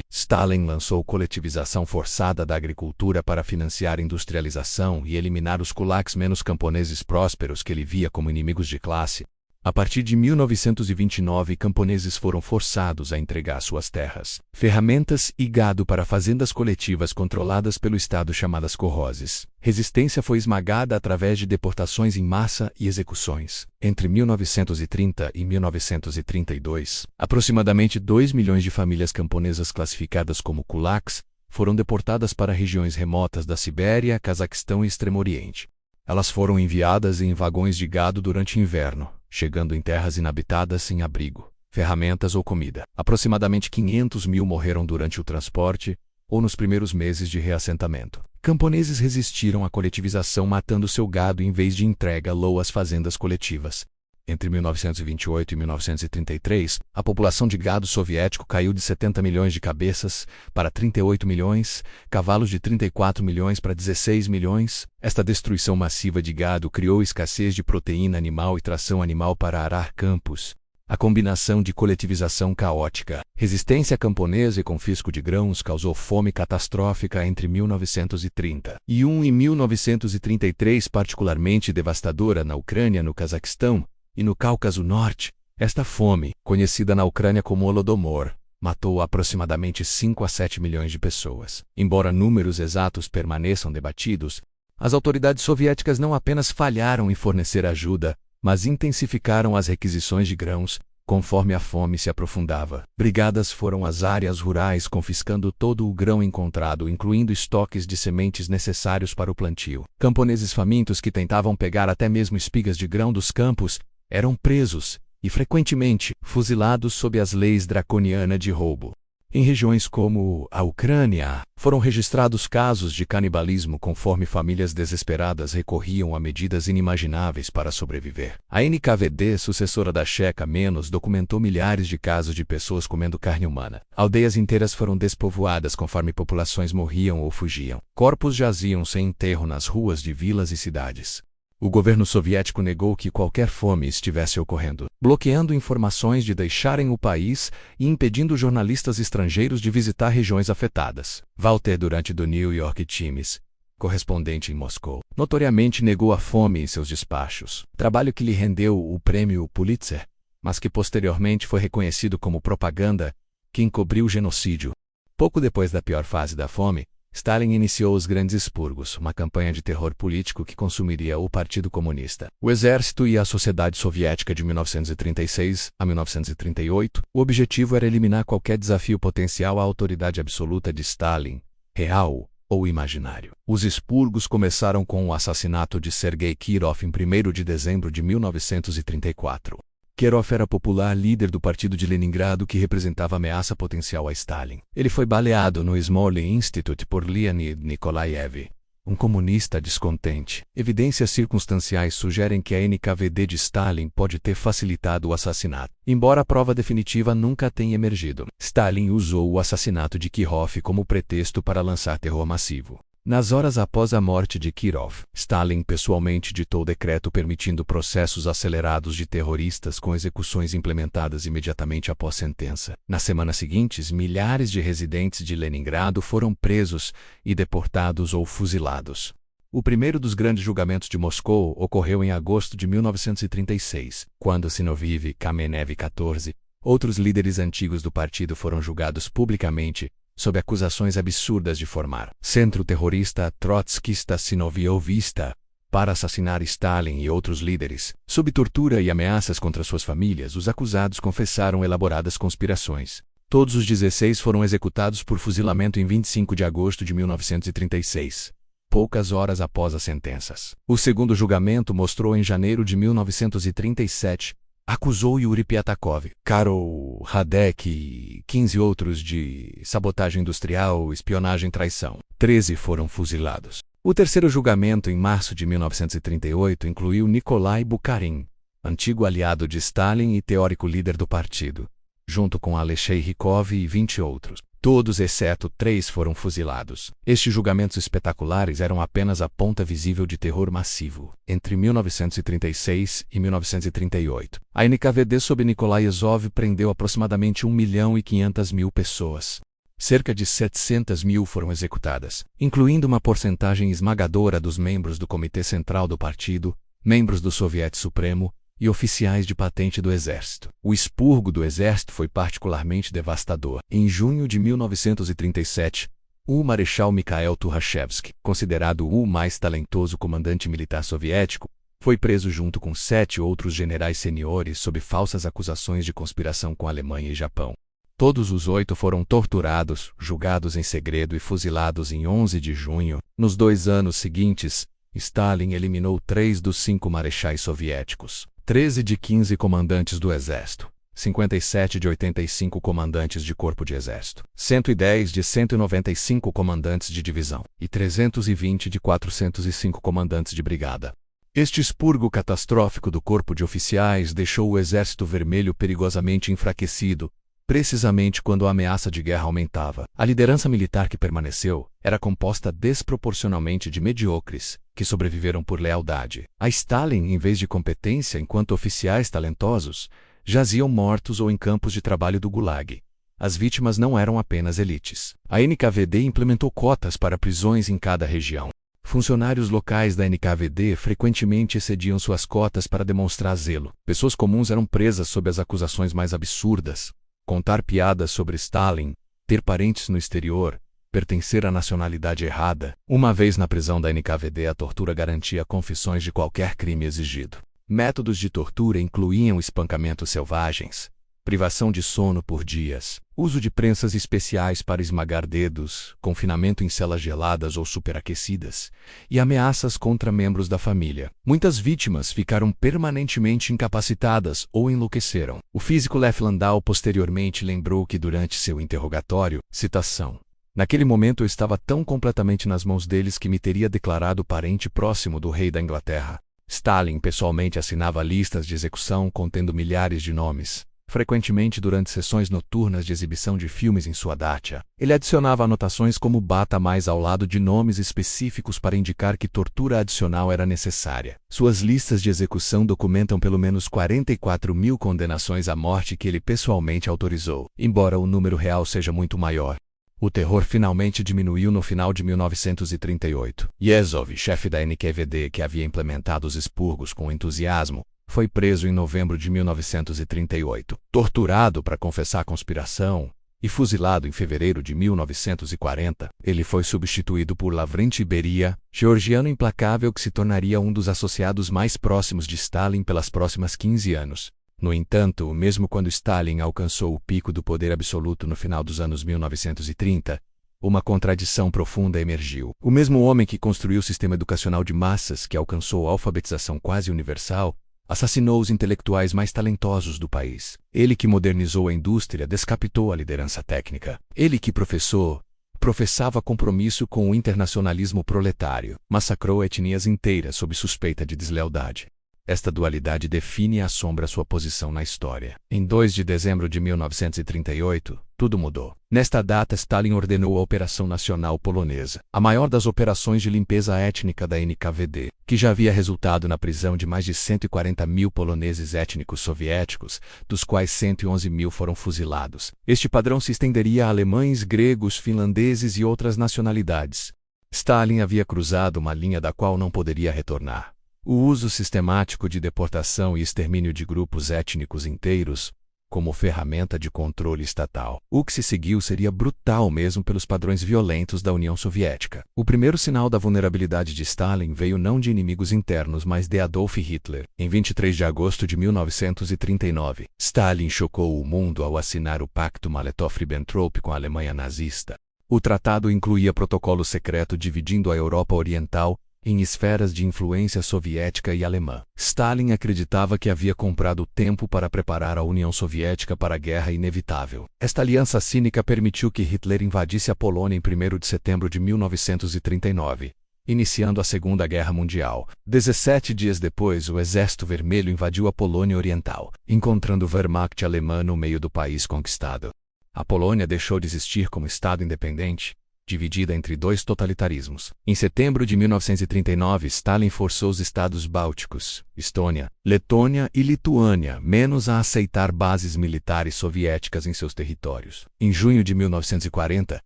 Stalin lançou coletivização forçada da agricultura para financiar industrialização e eliminar os kulaks menos camponeses prósperos que ele via como inimigos de classe. A partir de 1929, camponeses foram forçados a entregar suas terras, ferramentas e gado para fazendas coletivas controladas pelo Estado chamadas Kolkhozes. Resistência foi esmagada através de deportações em massa e execuções. Entre 1930 e 1932, aproximadamente 2 milhões de famílias camponesas classificadas como kulaks foram deportadas para regiões remotas da Sibéria, Cazaquistão e Extremo Oriente. Elas foram enviadas em vagões de gado durante o inverno, chegando em terras inabitadas sem abrigo, ferramentas ou comida. Aproximadamente 500 mil morreram durante o transporte ou nos primeiros meses de reassentamento. Camponeses resistiram à coletivização matando seu gado em vez de entrega-lo às fazendas coletivas. Entre 1928 e 1933, a população de gado soviético caiu de 70 milhões de cabeças para 38 milhões, cavalos de 34 milhões para 16 milhões. Esta destruição massiva de gado criou escassez de proteína animal e tração animal para arar campos, A combinação de coletivização caótica, resistência camponesa e confisco de grãos causou fome catastrófica entre 1931 e 1933, particularmente devastadora na Ucrânia, no Cazaquistão e no Cáucaso Norte. Esta fome, conhecida na Ucrânia como Holodomor, matou aproximadamente 5 a 7 milhões de pessoas. Embora números exatos permaneçam debatidos, as autoridades soviéticas não apenas falharam em fornecer ajuda, mas intensificaram as requisições de grãos, conforme a fome se aprofundava. Brigadas foram às áreas rurais confiscando todo o grão encontrado, incluindo estoques de sementes necessários para o plantio. Camponeses famintos que tentavam pegar até mesmo espigas de grão dos campos eram presos e, frequentemente, fuzilados sob as leis draconianas de roubo. Em regiões como a Ucrânia, foram registrados casos de canibalismo conforme famílias desesperadas recorriam a medidas inimagináveis para sobreviver. A NKVD, sucessora da Checa Menos, documentou milhares de casos de pessoas comendo carne humana. Aldeias inteiras foram despovoadas conforme populações morriam ou fugiam. Corpos jaziam sem enterro nas ruas de vilas e cidades. O governo soviético negou que qualquer fome estivesse ocorrendo, bloqueando informações de deixarem o país e impedindo jornalistas estrangeiros de visitar regiões afetadas. Walter Durant do New York Times, correspondente em Moscou, notoriamente negou a fome em seus despachos, trabalho que lhe rendeu o prêmio Pulitzer, mas que posteriormente foi reconhecido como propaganda que encobriu o genocídio. Pouco depois da pior fase da fome, Stalin iniciou os Grandes Expurgos, uma campanha de terror político que consumiria o Partido Comunista, o Exército e a Sociedade Soviética de 1936 a 1938. O objetivo era eliminar qualquer desafio potencial à autoridade absoluta de Stalin, real ou imaginário. Os expurgos começaram com o assassinato de Sergei Kirov em 1º de dezembro de 1934. Kirov era popular líder do Partido de Leningrado que representava ameaça potencial a Stalin. Ele foi baleado no Smolny Institute por Leonid Nikolaev, um comunista descontente. Evidências circunstanciais sugerem que a NKVD de Stalin pode ter facilitado o assassinato, embora a prova definitiva nunca tenha emergido. Stalin usou o assassinato de Kirov como pretexto para lançar terror massivo. Nas horas após a morte de Kirov, Stalin pessoalmente ditou decreto permitindo processos acelerados de terroristas com execuções implementadas imediatamente após sentença. Nas semanas seguintes, milhares de residentes de Leningrado foram presos e deportados ou fuzilados. O primeiro dos grandes julgamentos de Moscou ocorreu em agosto de 1936, quando Zinoviev Kamenev XIV, outros líderes antigos do partido foram julgados publicamente, sob acusações absurdas de formar centro terrorista trotskista sinoviovista para assassinar Stalin e outros líderes. Sob tortura e ameaças contra suas famílias, os acusados confessaram elaboradas conspirações. Todos os 16 foram executados por fuzilamento em 25 de agosto de 1936, poucas horas após as sentenças. O segundo julgamento mostrou em janeiro de 1937, acusou Yuri Piatakov, Karol Radek e 15 outros de sabotagem industrial, espionagem e traição. 13 foram fuzilados. O terceiro julgamento, em março de 1938, incluiu Nikolai Bukharin, antigo aliado de Stalin e teórico líder do partido, junto com Alexei Rykov e 20 outros. Todos exceto 3 foram fuzilados. Estes julgamentos espetaculares eram apenas a ponta visível de terror massivo. Entre 1936 e 1938, a NKVD sob Nikolai Azov prendeu aproximadamente 1.500.000 pessoas. Cerca de 700.000 foram executadas, incluindo uma porcentagem esmagadora dos membros do Comitê Central do Partido, membros do Soviete Supremo e oficiais de patente do Exército. O expurgo do Exército foi particularmente devastador. Em junho de 1937, o Marechal Mikhail Tukhachevsky, considerado o mais talentoso comandante militar soviético, foi preso junto com 7 outros generais seniores sob falsas acusações de conspiração com a Alemanha e Japão. Todos os 8 foram torturados, julgados em segredo e fuzilados em 11 de junho. Nos 2 anos seguintes, Stalin eliminou 3 dos 5 marechais soviéticos, 13 de 15 comandantes do Exército, 57 de 85 comandantes de corpo de exército, 110 de 195 comandantes de divisão e 320 de 405 comandantes de brigada. Este expurgo catastrófico do corpo de oficiais deixou o Exército Vermelho perigosamente enfraquecido, precisamente quando a ameaça de guerra aumentava. A liderança militar que permaneceu era composta desproporcionalmente de medíocres, que sobreviveram por lealdade a Stalin em vez de competência enquanto oficiais talentosos, jaziam mortos ou em campos de trabalho do Gulag. As vítimas não eram apenas elites. A NKVD implementou cotas para prisões em cada região. Funcionários locais da NKVD frequentemente excediam suas cotas para demonstrar zelo. Pessoas comuns eram presas sob as acusações mais absurdas: contar piadas sobre Stalin, ter parentes no exterior, pertencer à nacionalidade errada. Uma vez na prisão da NKVD, a tortura garantia confissões de qualquer crime exigido. Métodos de tortura incluíam espancamentos selvagens, privação de sono por dias, uso de prensas especiais para esmagar dedos, confinamento em celas geladas ou superaquecidas, e ameaças contra membros da família. Muitas vítimas ficaram permanentemente incapacitadas ou enlouqueceram. O físico Lev Landau posteriormente lembrou que durante seu interrogatório, citação, "Naquele momento eu estava tão completamente nas mãos deles que me teria declarado parente próximo do rei da Inglaterra." Stalin pessoalmente assinava listas de execução contendo milhares de nomes. Frequentemente, durante sessões noturnas de exibição de filmes em sua dacha, ele adicionava anotações como "bata mais" ao lado de nomes específicos para indicar que tortura adicional era necessária. Suas listas de execução documentam pelo menos 44.000 condenações à morte que ele pessoalmente autorizou, embora o número real seja muito maior. O terror finalmente diminuiu no final de 1938. Yezhov, chefe da NKVD que havia implementado os expurgos com entusiasmo, foi preso em novembro de 1938, torturado para confessar a conspiração e fuzilado em fevereiro de 1940. Ele foi substituído por Lavrenti Beria, georgiano implacável que se tornaria um dos associados mais próximos de Stalin pelas próximas 15 anos. No entanto, mesmo quando Stalin alcançou o pico do poder absoluto no final dos anos 1930, uma contradição profunda emergiu. O mesmo homem que construiu o sistema educacional de massas que alcançou a alfabetização quase universal, assassinou os intelectuais mais talentosos do país. Ele que modernizou a indústria descapitou a liderança técnica. Ele que professava compromisso com o internacionalismo proletário, massacrou etnias inteiras sob suspeita de deslealdade. Esta dualidade define e assombra sua posição na história. Em 2 de dezembro de 1938, tudo mudou. Nesta data, Stalin ordenou a Operação Nacional Polonesa, a maior das operações de limpeza étnica da NKVD, que já havia resultado na prisão de mais de 140.000 poloneses étnicos soviéticos, dos quais 111.000 foram fuzilados. Este padrão se estenderia a alemães, gregos, finlandeses e outras nacionalidades. Stalin havia cruzado uma linha da qual não poderia retornar. O uso sistemático de deportação e extermínio de grupos étnicos inteiros como ferramenta de controle estatal. O que se seguiu seria brutal mesmo pelos padrões violentos da União Soviética. O primeiro sinal da vulnerabilidade de Stalin veio não de inimigos internos, mas de Adolf Hitler. Em 23 de agosto de 1939, Stalin chocou o mundo ao assinar o Pacto Molotov-Ribbentrop com a Alemanha nazista. O tratado incluía protocolo secreto dividindo a Europa Oriental em esferas de influência soviética e alemã. Stalin acreditava que havia comprado tempo para preparar a União Soviética para a guerra inevitável. Esta aliança cínica permitiu que Hitler invadisse a Polônia em 1º de setembro de 1939, iniciando a Segunda Guerra Mundial. 17 dias depois, o Exército Vermelho invadiu a Polônia Oriental, encontrando o Wehrmacht alemã no meio do país conquistado. A Polônia deixou de existir como Estado independente, dividida entre dois totalitarismos. Em setembro de 1939, Stalin forçou os estados bálticos, Estônia, Letônia e Lituânia, menos a aceitar bases militares soviéticas em seus territórios. Em junho de 1940,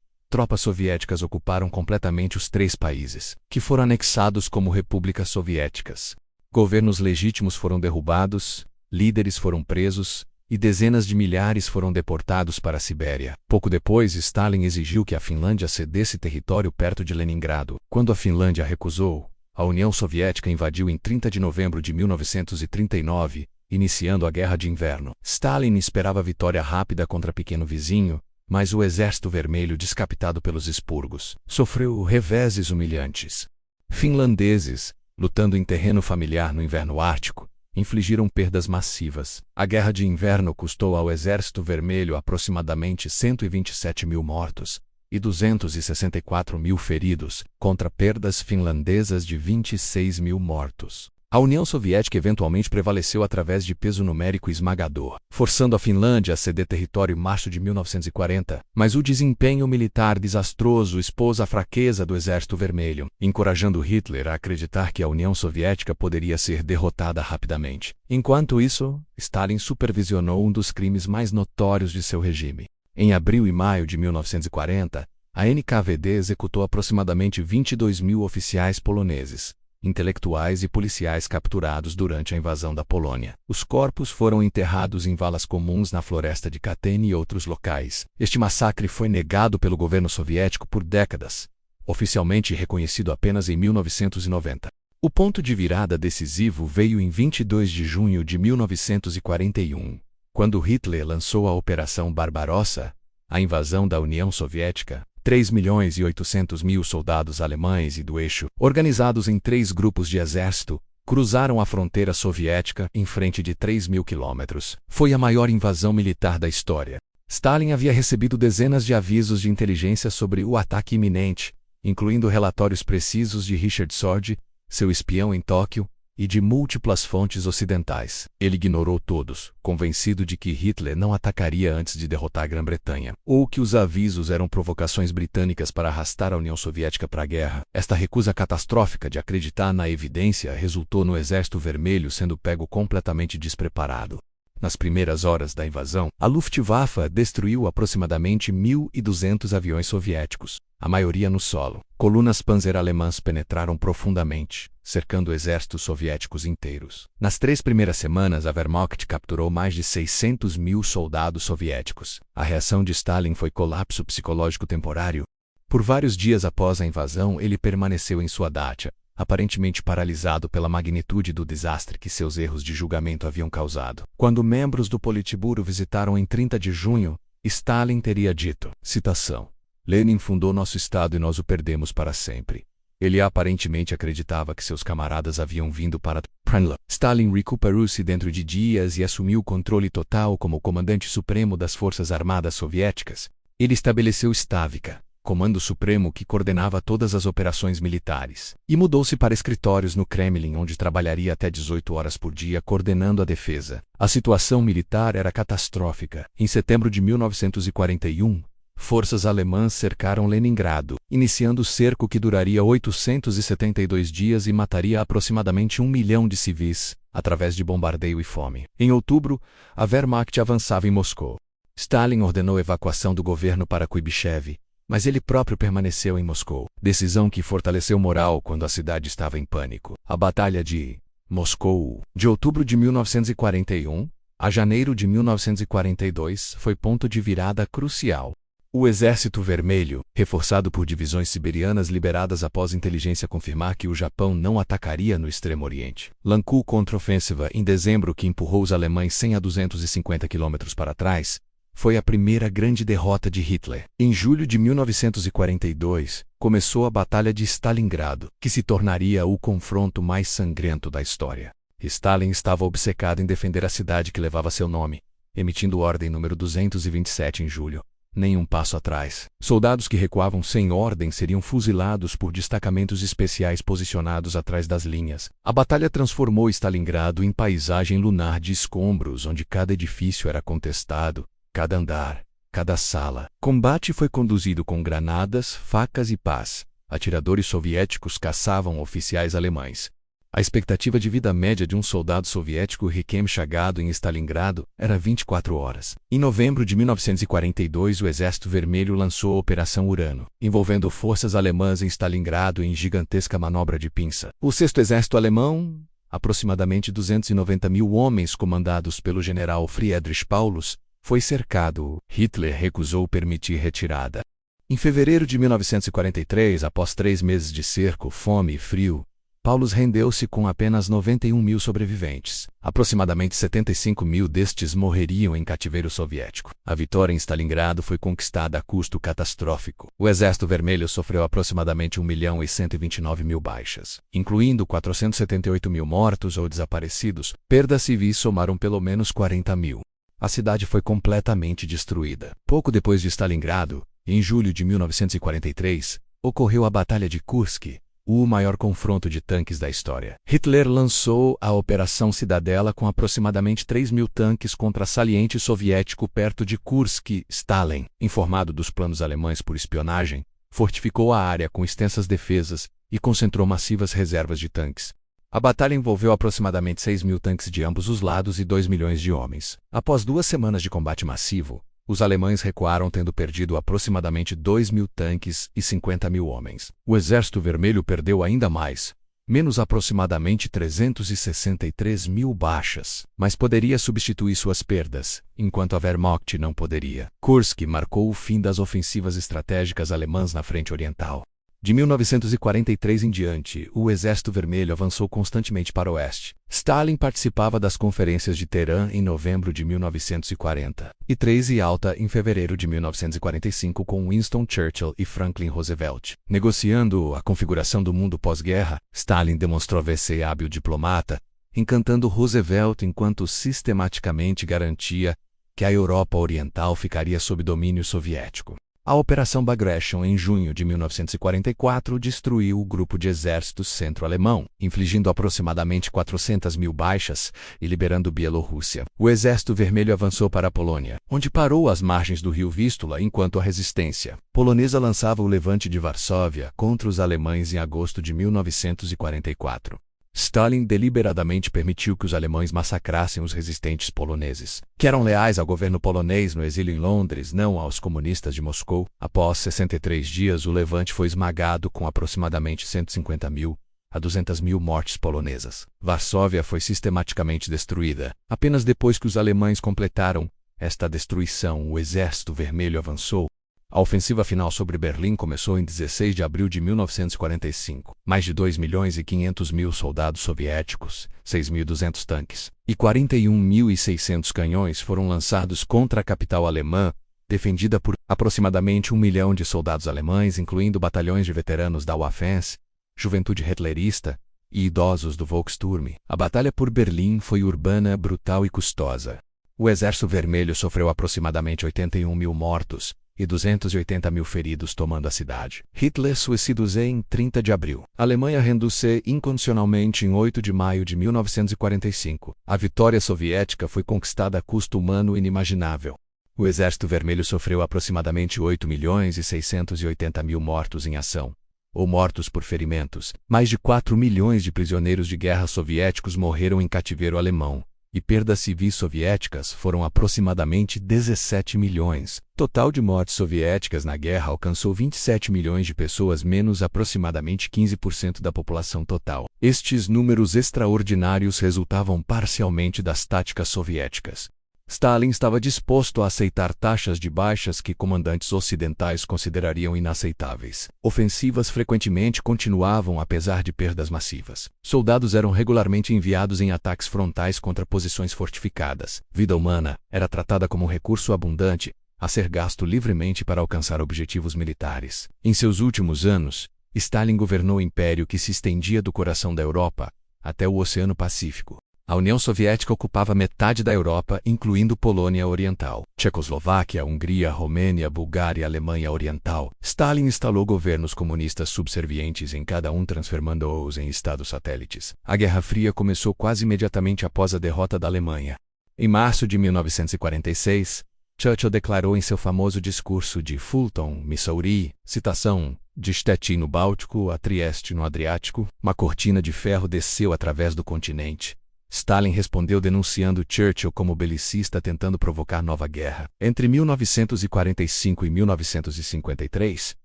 tropas soviéticas ocuparam completamente os 3 países, que foram anexados como repúblicas soviéticas. Governos legítimos foram derrubados, líderes foram presos, e dezenas de milhares foram deportados para a Sibéria. Pouco depois, Stalin exigiu que a Finlândia cedesse território perto de Leningrado. Quando a Finlândia recusou, a União Soviética invadiu em 30 de novembro de 1939, iniciando a Guerra de Inverno. Stalin esperava vitória rápida contra pequeno vizinho, mas o Exército Vermelho, descapitado pelos expurgos, sofreu reveses humilhantes. Finlandeses, lutando em terreno familiar no inverno ártico, infligiram perdas massivas. A Guerra de Inverno custou ao Exército Vermelho aproximadamente 127.000 mortos e 264.000 feridos, contra perdas finlandesas de 26.000 mortos. A União Soviética eventualmente prevaleceu através de peso numérico esmagador, forçando a Finlândia a ceder território em março de 1940, mas o desempenho militar desastroso expôs a fraqueza do Exército Vermelho, encorajando Hitler a acreditar que a União Soviética poderia ser derrotada rapidamente. Enquanto isso, Stalin supervisionou um dos crimes mais notórios de seu regime. Em abril e maio de 1940, a NKVD executou aproximadamente 22.000 oficiais poloneses, intelectuais e policiais capturados durante a invasão da Polônia. Os corpos foram enterrados em valas comuns na floresta de Katyn e outros locais. Este massacre foi negado pelo governo soviético por décadas, oficialmente reconhecido apenas em 1990. O ponto de virada decisivo veio em 22 de junho de 1941, quando Hitler lançou a Operação Barbarossa, a invasão da União Soviética. 3.800.000 soldados alemães e do eixo, organizados em 3 grupos de exército, cruzaram a fronteira soviética em frente de 3.000 quilômetros. Foi a maior invasão militar da história. Stalin havia recebido dezenas de avisos de inteligência sobre o ataque iminente, incluindo relatórios precisos de Richard Sorge, seu espião em Tóquio, e de múltiplas fontes ocidentais. Ele ignorou todos, convencido de que Hitler não atacaria antes de derrotar a Grã-Bretanha, ou que os avisos eram provocações britânicas para arrastar a União Soviética para a guerra. Esta recusa catastrófica de acreditar na evidência resultou no Exército Vermelho sendo pego completamente despreparado. Nas primeiras horas da invasão, a Luftwaffe destruiu aproximadamente 1.200 aviões soviéticos, a maioria no solo. Colunas Panzer alemãs penetraram profundamente, cercando exércitos soviéticos inteiros. Nas 3 primeiras semanas, a Wehrmacht capturou mais de 600.000 soldados soviéticos. A reação de Stalin foi colapso psicológico temporário. Por vários dias após a invasão, ele permaneceu em sua dacha, aparentemente paralisado pela magnitude do desastre que seus erros de julgamento haviam causado. Quando membros do Politburo visitaram em 30 de junho, Stalin teria dito, citação, Lenin fundou nosso Estado e nós o perdemos para sempre. Ele aparentemente acreditava que seus camaradas haviam vindo para Premla. Stalin recuperou-se dentro de dias e assumiu o controle total como comandante supremo das Forças Armadas Soviéticas. Ele estabeleceu Stavka, comando supremo que coordenava todas as operações militares, e mudou-se para escritórios no Kremlin, onde trabalharia até 18 horas por dia coordenando a defesa. A situação militar era catastrófica. Em setembro de 1941, forças alemãs cercaram Leningrado, iniciando o cerco que duraria 872 dias e mataria aproximadamente 1 milhão de civis, através de bombardeio e fome. Em outubro, a Wehrmacht avançava em Moscou. Stalin ordenou a evacuação do governo para Kuibyshev, mas ele próprio permaneceu em Moscou. Decisão que fortaleceu moral quando a cidade estava em pânico. A Batalha de Moscou, de outubro de 1941 a janeiro de 1942, foi ponto de virada crucial. O Exército Vermelho, reforçado por divisões siberianas liberadas após inteligência confirmar que o Japão não atacaria no Extremo Oriente, lançou contraofensiva em dezembro que empurrou os alemães 100 a 250 quilômetros para trás. Foi a primeira grande derrota de Hitler. Em julho de 1942, começou a Batalha de Stalingrado, que se tornaria o confronto mais sangrento da história. Stalin estava obcecado em defender a cidade que levava seu nome, emitindo ordem número 227 em julho. Nenhum passo atrás. Soldados que recuavam sem ordem seriam fuzilados por destacamentos especiais posicionados atrás das linhas. A batalha transformou Stalingrado em paisagem lunar de escombros, onde cada edifício era contestado, cada andar, cada sala. Combate foi conduzido com granadas, facas e pás. Atiradores soviéticos caçavam oficiais alemães. A expectativa de vida média de um soldado soviético recém-chegado em Stalingrado era 24 horas. Em novembro de 1942, o Exército Vermelho lançou a Operação Urano, envolvendo forças alemãs em Stalingrado em gigantesca manobra de pinça. O 6º Exército Alemão, aproximadamente 290.000 homens comandados pelo general Friedrich Paulus, foi cercado. Hitler recusou permitir retirada. Em fevereiro de 1943, após 3 meses de cerco, fome e frio, Paulus rendeu-se com apenas 91.000 sobreviventes. Aproximadamente 75.000 destes morreriam em cativeiro soviético. A vitória em Stalingrado foi conquistada a custo catastrófico. O Exército Vermelho sofreu aproximadamente 1.129.000 baixas, incluindo 478.000 mortos ou desaparecidos. Perdas civis somaram pelo menos 40.000. A cidade foi completamente destruída. Pouco depois de Stalingrado, em julho de 1943, ocorreu a Batalha de Kursk, o maior confronto de tanques da história. Hitler lançou a Operação Cidadela com aproximadamente 3.000 tanques contra saliente soviético perto de Kursk. Stalin, informado dos planos alemães por espionagem, fortificou a área com extensas defesas e concentrou massivas reservas de tanques. A batalha envolveu aproximadamente 6.000 tanques de ambos os lados e 2 milhões de homens. Após 2 semanas de combate massivo, os alemães recuaram tendo perdido aproximadamente 2.000 tanques e 50.000 homens. O Exército Vermelho perdeu ainda mais, menos aproximadamente 363.000 baixas, mas poderia substituir suas perdas, enquanto a Wehrmacht não poderia. Kursk marcou o fim das ofensivas estratégicas alemãs na frente oriental. De 1943 em diante, o Exército Vermelho avançou constantemente para o oeste. Stalin participava das conferências de Teherã em novembro de 1943 e Alta em fevereiro de 1945 com Winston Churchill e Franklin Roosevelt. Negociando a configuração do mundo pós-guerra, Stalin demonstrou ser hábil diplomata, encantando Roosevelt enquanto sistematicamente garantia que a Europa Oriental ficaria sob domínio soviético. A Operação Bagration, em junho de 1944, destruiu o grupo de exércitos centro-alemão, infligindo aproximadamente 400.000 baixas e liberando Bielorrússia. O Exército Vermelho avançou para a Polônia, onde parou às margens do rio Vístula enquanto a resistência polonesa lançava o levante de Varsóvia contra os alemães em agosto de 1944. Stalin deliberadamente permitiu que os alemães massacrassem os resistentes poloneses, que eram leais ao governo polonês no exílio em Londres, não aos comunistas de Moscou. Após 63 dias, o levante foi esmagado com aproximadamente 150.000 a 200.000 mortes polonesas. Varsóvia foi sistematicamente destruída. Apenas depois que os alemães completaram esta destruição, o Exército Vermelho avançou. A ofensiva final sobre Berlim começou em 16 de abril de 1945. Mais de 2.500.000 soldados soviéticos, 6.200 tanques e 41.600 canhões foram lançados contra a capital alemã, defendida por aproximadamente 1 milhão de soldados alemães, incluindo batalhões de veteranos da Waffen-SS, juventude hitlerista e idosos do Volksturm. A batalha por Berlim foi urbana, brutal e custosa. O Exército Vermelho sofreu aproximadamente 81.000 mortos e 280.000 feridos tomando a cidade. Hitler suicidou-se em 30 de abril. A Alemanha rendeu-se incondicionalmente em 8 de maio de 1945. A vitória soviética foi conquistada a custo humano inimaginável. O Exército Vermelho sofreu aproximadamente 8.680.000 mortos em ação, ou mortos por ferimentos. Mais de 4 milhões de prisioneiros de guerra soviéticos morreram em cativeiro alemão, e perdas civis soviéticas foram aproximadamente 17 milhões. Total de mortes soviéticas na guerra alcançou 27 milhões de pessoas, menos aproximadamente 15% da população total. Estes números extraordinários resultavam parcialmente das táticas soviéticas. Stalin estava disposto a aceitar taxas de baixas que comandantes ocidentais considerariam inaceitáveis. Ofensivas frequentemente continuavam apesar de perdas massivas. Soldados eram regularmente enviados em ataques frontais contra posições fortificadas. Vida humana era tratada como um recurso abundante, a ser gasto livremente para alcançar objetivos militares. Em seus últimos anos, Stalin governou o império que se estendia do coração da Europa até o Oceano Pacífico. A União Soviética ocupava metade da Europa, incluindo Polônia Oriental, Tchecoslováquia, Hungria, Romênia, Bulgária e Alemanha Oriental. Stalin instalou governos comunistas subservientes em cada um, transformando-os em estados satélites. A Guerra Fria começou quase imediatamente após a derrota da Alemanha. Em março de 1946, Churchill declarou em seu famoso discurso de Fulton, Missouri, citação, de Stettin no Báltico a Trieste no Adriático, uma cortina de ferro desceu através do continente. Stalin respondeu denunciando Churchill como belicista tentando provocar nova guerra. Entre 1945 e 1953,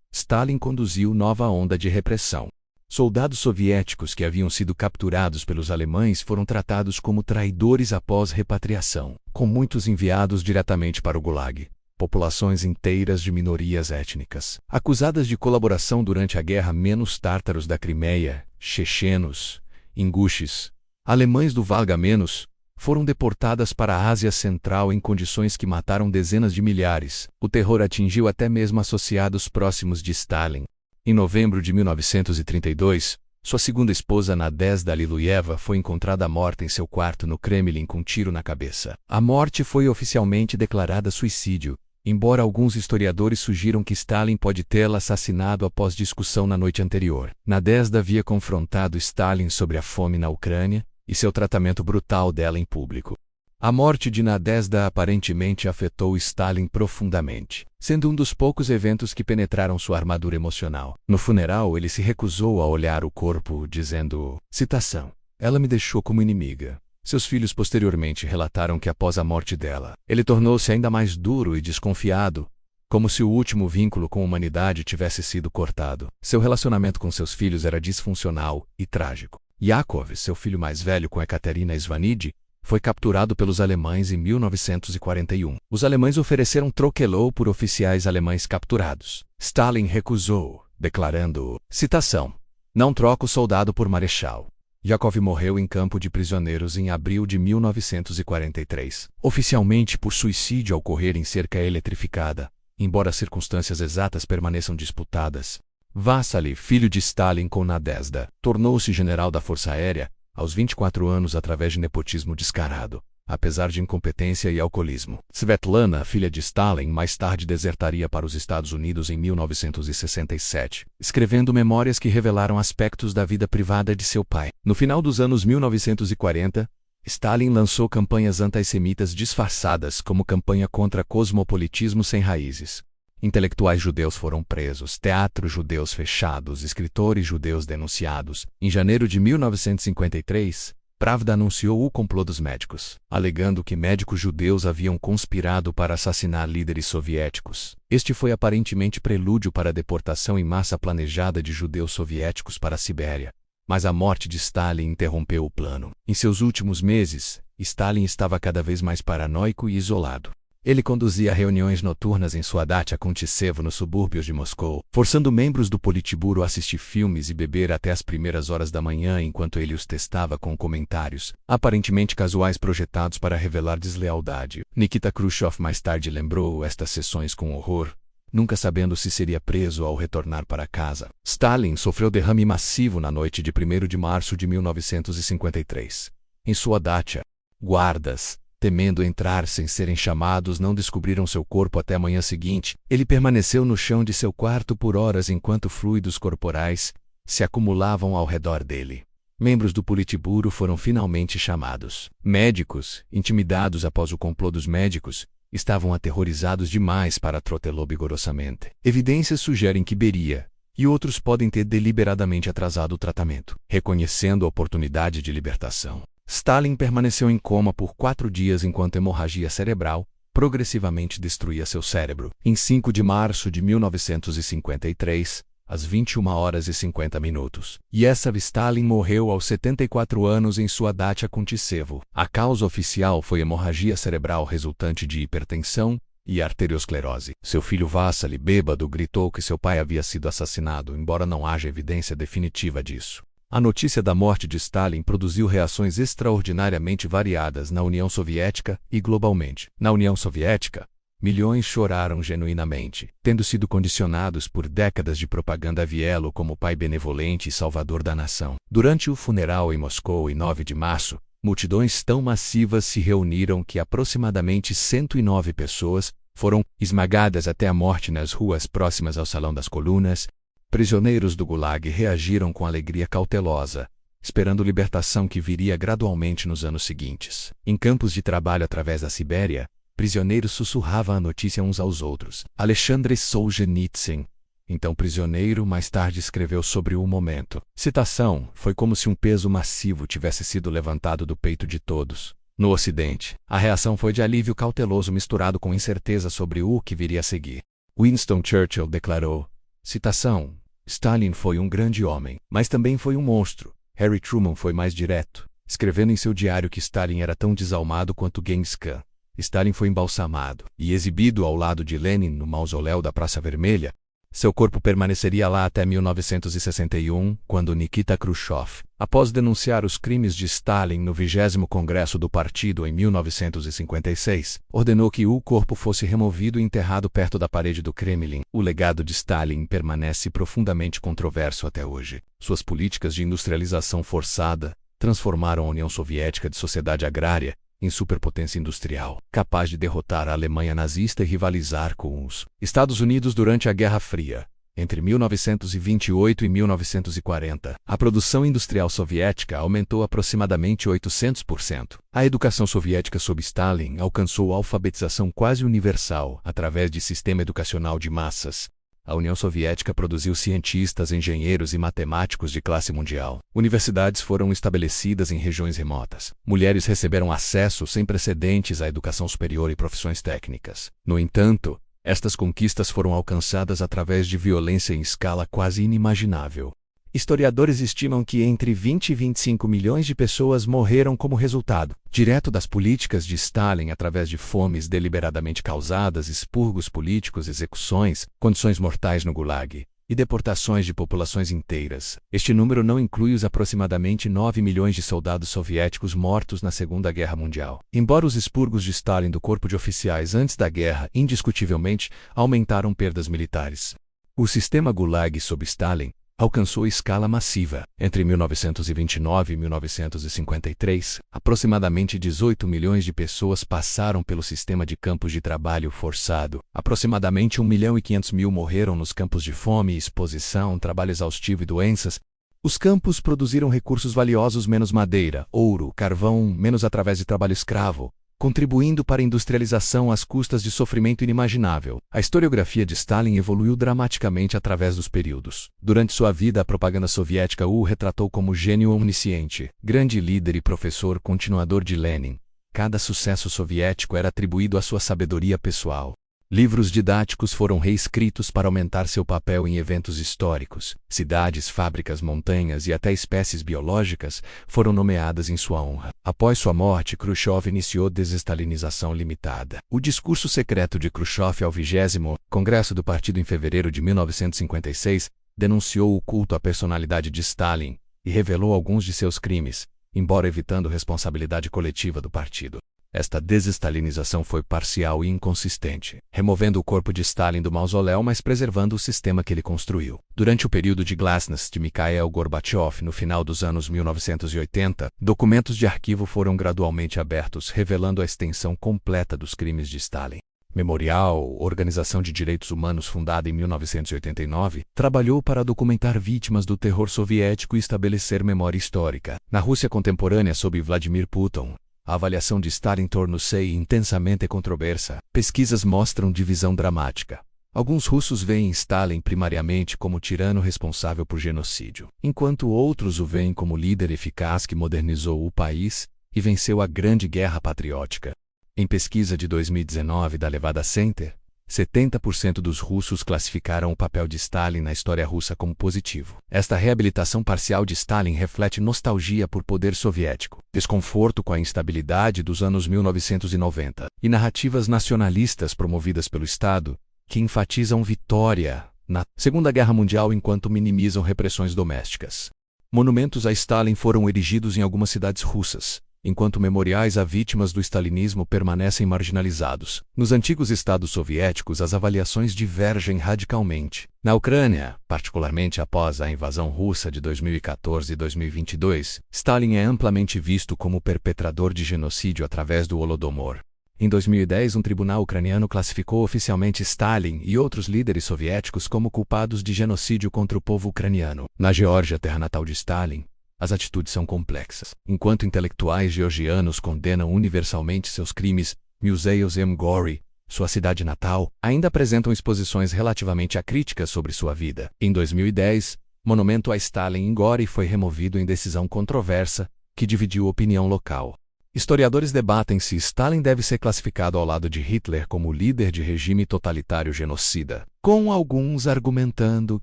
Stalin conduziu nova onda de repressão. Soldados soviéticos que haviam sido capturados pelos alemães foram tratados como traidores após repatriação, com muitos enviados diretamente para o Gulag. Populações inteiras de minorias étnicas, acusadas de colaboração durante a guerra, menos tártaros da Crimeia, chechenos, inguches, alemães do Valga menos, foram deportadas para a Ásia Central em condições que mataram dezenas de milhares. O terror atingiu até mesmo associados próximos de Stalin. Em novembro de 1932, sua segunda esposa Nadezhda Liluyeva foi encontrada morta em seu quarto no Kremlin com um tiro na cabeça. A morte foi oficialmente declarada suicídio, embora alguns historiadores sugiram que Stalin pode tê-la assassinado após discussão na noite anterior. Nadezhda havia confrontado Stalin sobre a fome na Ucrânia e seu tratamento brutal dela em público. A morte de Nadezhda aparentemente afetou Stalin profundamente, sendo um dos poucos eventos que penetraram sua armadura emocional. No funeral, ele se recusou a olhar o corpo, dizendo, citação, "Ela me deixou como inimiga." Seus filhos posteriormente relataram que após a morte dela, ele tornou-se ainda mais duro e desconfiado, como se o último vínculo com a humanidade tivesse sido cortado. Seu relacionamento com seus filhos era disfuncional e trágico. Yakov, seu filho mais velho com Ekaterina Svanidi, foi capturado pelos alemães em 1941. Os alemães ofereceram troquelô por oficiais alemães capturados. Stalin recusou, declarando, citação, "Não troco soldado por marechal." Yakov morreu em campo de prisioneiros em abril de 1943, oficialmente por suicídio ao correr em cerca eletrificada, embora as circunstâncias exatas permaneçam disputadas. Vassily, filho de Stalin com Nadezhda, tornou-se general da Força Aérea aos 24 anos através de nepotismo descarado, apesar de incompetência e alcoolismo. Svetlana, filha de Stalin, mais tarde desertaria para os Estados Unidos em 1967, escrevendo memórias que revelaram aspectos da vida privada de seu pai. No final dos anos 1940, Stalin lançou campanhas antissemitas disfarçadas como campanha contra cosmopolitismo sem raízes. Intelectuais judeus foram presos, teatros judeus fechados, escritores judeus denunciados. Em janeiro de 1953, Pravda anunciou o complô dos médicos, alegando que médicos judeus haviam conspirado para assassinar líderes soviéticos. Este foi aparentemente prelúdio para a deportação em massa planejada de judeus soviéticos para a Sibéria. Mas a morte de Stalin interrompeu o plano. Em seus últimos meses, Stalin estava cada vez mais paranoico e isolado. Ele conduzia reuniões noturnas em sua Dacha Kuntissevo nos subúrbios de Moscou, forçando membros do Politburo a assistir filmes e beber até as primeiras horas da manhã enquanto ele os testava com comentários, aparentemente casuais projetados para revelar deslealdade. Nikita Khrushchev mais tarde lembrou estas sessões com horror, nunca sabendo se seria preso ao retornar para casa. Stalin sofreu derrame massivo na noite de 1º de março de 1953. Em sua Dacha, guardas, temendo entrar sem serem chamados, não descobriram seu corpo até a manhã seguinte. Ele permaneceu no chão de seu quarto por horas enquanto fluidos corporais se acumulavam ao redor dele. Membros do Politburo foram finalmente chamados. Médicos, intimidados após o complô dos médicos, estavam aterrorizados demais para trotelô vigorosamente. Evidências sugerem que Beria e outros podem ter deliberadamente atrasado o tratamento, reconhecendo a oportunidade de libertação. Stalin permaneceu em coma por 4 dias enquanto a hemorragia cerebral progressivamente destruía seu cérebro. Em 5 de março de 1953, às 21h50, Yessav Stalin morreu aos 74 anos em sua Dacha Kuntissevo. A causa oficial foi hemorragia cerebral resultante de hipertensão e arteriosclerose. Seu filho Vassily, bêbado, gritou que seu pai havia sido assassinado, embora não haja evidência definitiva disso. A notícia da morte de Stalin produziu reações extraordinariamente variadas na União Soviética e globalmente. Na União Soviética, milhões choraram genuinamente, tendo sido condicionados por décadas de propaganda a viê-lo como pai benevolente e salvador da nação. Durante o funeral em Moscou, em 9 de março, multidões tão massivas se reuniram que aproximadamente 109 pessoas foram esmagadas até a morte nas ruas próximas ao Salão das Colunas. Prisioneiros do Gulag reagiram com alegria cautelosa, esperando libertação que viria gradualmente nos anos seguintes. Em campos de trabalho através da Sibéria, prisioneiros sussurravam a notícia uns aos outros. Alexandre Solzhenitsyn, então prisioneiro, mais tarde escreveu sobre o momento. Citação: "Foi como se um peso massivo tivesse sido levantado do peito de todos." No Ocidente, a reação foi de alívio cauteloso misturado com incerteza sobre o que viria a seguir. Winston Churchill declarou, citação: "Stalin foi um grande homem, mas também foi um monstro." Harry Truman foi mais direto, escrevendo em seu diário que Stalin era tão desalmado quanto Genghis Khan. Stalin foi embalsamado e exibido ao lado de Lenin no mausoléu da Praça Vermelha. Seu corpo permaneceria lá até 1961, quando Nikita Khrushchev, após denunciar os crimes de Stalin no 20º Congresso do Partido em 1956, ordenou que o corpo fosse removido e enterrado perto da parede do Kremlin. O legado de Stalin permanece profundamente controverso até hoje. Suas políticas de industrialização forçada transformaram a União Soviética de sociedade agrária em superpotência industrial, capaz de derrotar a Alemanha nazista e rivalizar com os Estados Unidos durante a Guerra Fria. Entre 1928 e 1940, a produção industrial soviética aumentou aproximadamente 800%. A educação soviética sob Stalin alcançou alfabetização quase universal através de sistema educacional de massas. A União Soviética produziu cientistas, engenheiros e matemáticos de classe mundial. Universidades foram estabelecidas em regiões remotas. Mulheres receberam acesso sem precedentes à educação superior e profissões técnicas. No entanto, estas conquistas foram alcançadas através de violência em escala quase inimaginável. Historiadores estimam que entre 20 e 25 milhões de pessoas morreram como resultado direto das políticas de Stalin através de fomes deliberadamente causadas, expurgos políticos, execuções, condições mortais no Gulag e deportações de populações inteiras. Este número não inclui os aproximadamente 9 milhões de soldados soviéticos mortos na Segunda Guerra Mundial. Embora os expurgos de Stalin do corpo de oficiais antes da guerra indiscutivelmente aumentaram perdas militares, o sistema Gulag sob Stalin alcançou escala massiva. Entre 1929 e 1953, aproximadamente 18 milhões de pessoas passaram pelo sistema de campos de trabalho forçado. Aproximadamente 1.500.000 morreram nos campos de fome, exposição, trabalho exaustivo e doenças. Os campos produziram recursos valiosos menos madeira, ouro, carvão, menos através de trabalho escravo, contribuindo para a industrialização às custas de sofrimento inimaginável. A historiografia de Stalin evoluiu dramaticamente através dos períodos. Durante sua vida, a propaganda soviética o retratou como gênio onisciente, grande líder e professor continuador de Lenin. Cada sucesso soviético era atribuído à sua sabedoria pessoal. Livros didáticos foram reescritos para aumentar seu papel em eventos históricos. Cidades, fábricas, montanhas e até espécies biológicas foram nomeadas em sua honra. Após sua morte, Khrushchev iniciou desestalinização limitada. O discurso secreto de Khrushchev ao 20º Congresso do Partido em fevereiro de 1956 denunciou o culto à personalidade de Stalin e revelou alguns de seus crimes, embora evitando responsabilidade coletiva do partido. Esta desestalinização foi parcial e inconsistente, removendo o corpo de Stalin do mausoléu, mas preservando o sistema que ele construiu. Durante o período de glasnost de Mikhail Gorbachev, no final dos anos 1980, documentos de arquivo foram gradualmente abertos, revelando a extensão completa dos crimes de Stalin. Memorial, organização de direitos humanos fundada em 1989, trabalhou para documentar vítimas do terror soviético e estabelecer memória histórica. Na Rússia contemporânea sob Vladimir Putin, a avaliação de Stalin tornou-se intensamente controversa. Pesquisas mostram divisão dramática. Alguns russos veem Stalin primariamente como tirano responsável por genocídio, enquanto outros o veem como líder eficaz que modernizou o país e venceu a Grande Guerra Patriótica. Em pesquisa de 2019 da Levada Center, 70% dos russos classificaram o papel de Stalin na história russa como positivo. Esta reabilitação parcial de Stalin reflete nostalgia por poder soviético, desconforto com a instabilidade dos anos 1990 e narrativas nacionalistas promovidas pelo Estado que enfatizam vitória na Segunda Guerra Mundial enquanto minimizam repressões domésticas. Monumentos a Stalin foram erigidos em algumas cidades russas, enquanto memoriais a vítimas do stalinismo permanecem marginalizados. Nos antigos estados soviéticos, as avaliações divergem radicalmente. Na Ucrânia, particularmente após a invasão russa de 2014 e 2022, Stalin é amplamente visto como perpetrador de genocídio através do Holodomor. Em 2010, um tribunal ucraniano classificou oficialmente Stalin e outros líderes soviéticos como culpados de genocídio contra o povo ucraniano. Na Geórgia, terra natal de Stalin, as atitudes são complexas. Enquanto intelectuais georgianos condenam universalmente seus crimes, museus em Gori, sua cidade natal, ainda apresentam exposições relativamente acríticas sobre sua vida. Em 2010, monumento a Stalin em Gori foi removido em decisão controversa, que dividiu a opinião local. Historiadores debatem se Stalin deve ser classificado ao lado de Hitler como líder de regime totalitário genocida, com alguns argumentando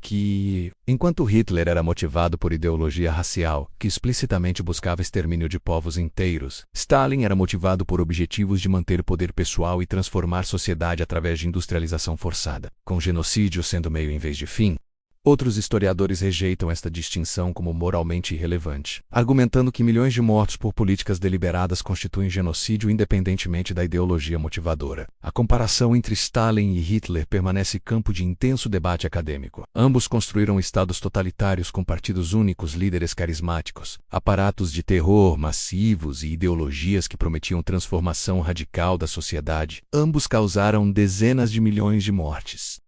que, enquanto Hitler era motivado por ideologia racial, que explicitamente buscava extermínio de povos inteiros, Stalin era motivado por objetivos de manter poder pessoal e transformar sociedade através de industrialização forçada, com genocídio sendo meio em vez de fim. Outros historiadores rejeitam esta distinção como moralmente irrelevante, argumentando que milhões de mortos por políticas deliberadas constituem genocídio independentemente da ideologia motivadora. A comparação entre Stalin e Hitler permanece campo de intenso debate acadêmico. Ambos construíram estados totalitários com partidos únicos, líderes carismáticos, aparatos de terror massivos e ideologias que prometiam transformação radical da sociedade. Ambos causaram dezenas de milhões de mortes.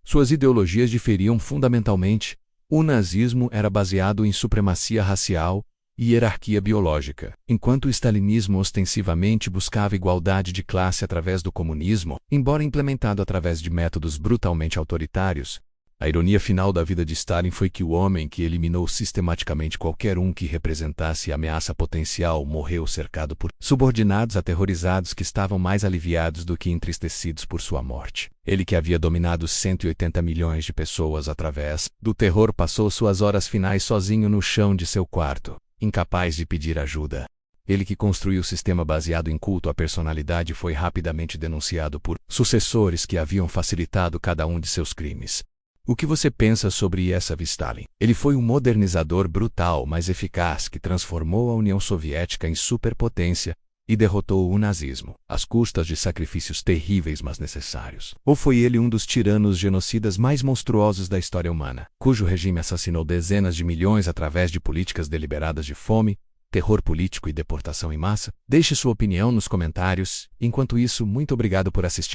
Suas ideologias diferiam fundamentalmente. O nazismo era baseado em supremacia racial e hierarquia biológica, enquanto o stalinismo ostensivamente buscava igualdade de classe através do comunismo, embora implementado através de métodos brutalmente autoritários. A ironia final da vida de Stalin foi que o homem que eliminou sistematicamente qualquer um que representasse ameaça potencial morreu cercado por subordinados aterrorizados que estavam mais aliviados do que entristecidos por sua morte. Ele que havia dominado 180 milhões de pessoas através do terror passou suas horas finais sozinho no chão de seu quarto, incapaz de pedir ajuda. Ele que construiu o sistema baseado em culto à personalidade foi rapidamente denunciado por sucessores que haviam facilitado cada um de seus crimes. O que você pensa sobre Iosif Stalin? Ele foi um modernizador brutal, mas eficaz, que transformou a União Soviética em superpotência e derrotou o nazismo, às custas de sacrifícios terríveis, mas necessários. Ou foi ele um dos tiranos genocidas mais monstruosos da história humana, cujo regime assassinou dezenas de milhões através de políticas deliberadas de fome, terror político e deportação em massa? Deixe sua opinião nos comentários. Enquanto isso, muito obrigado por assistir.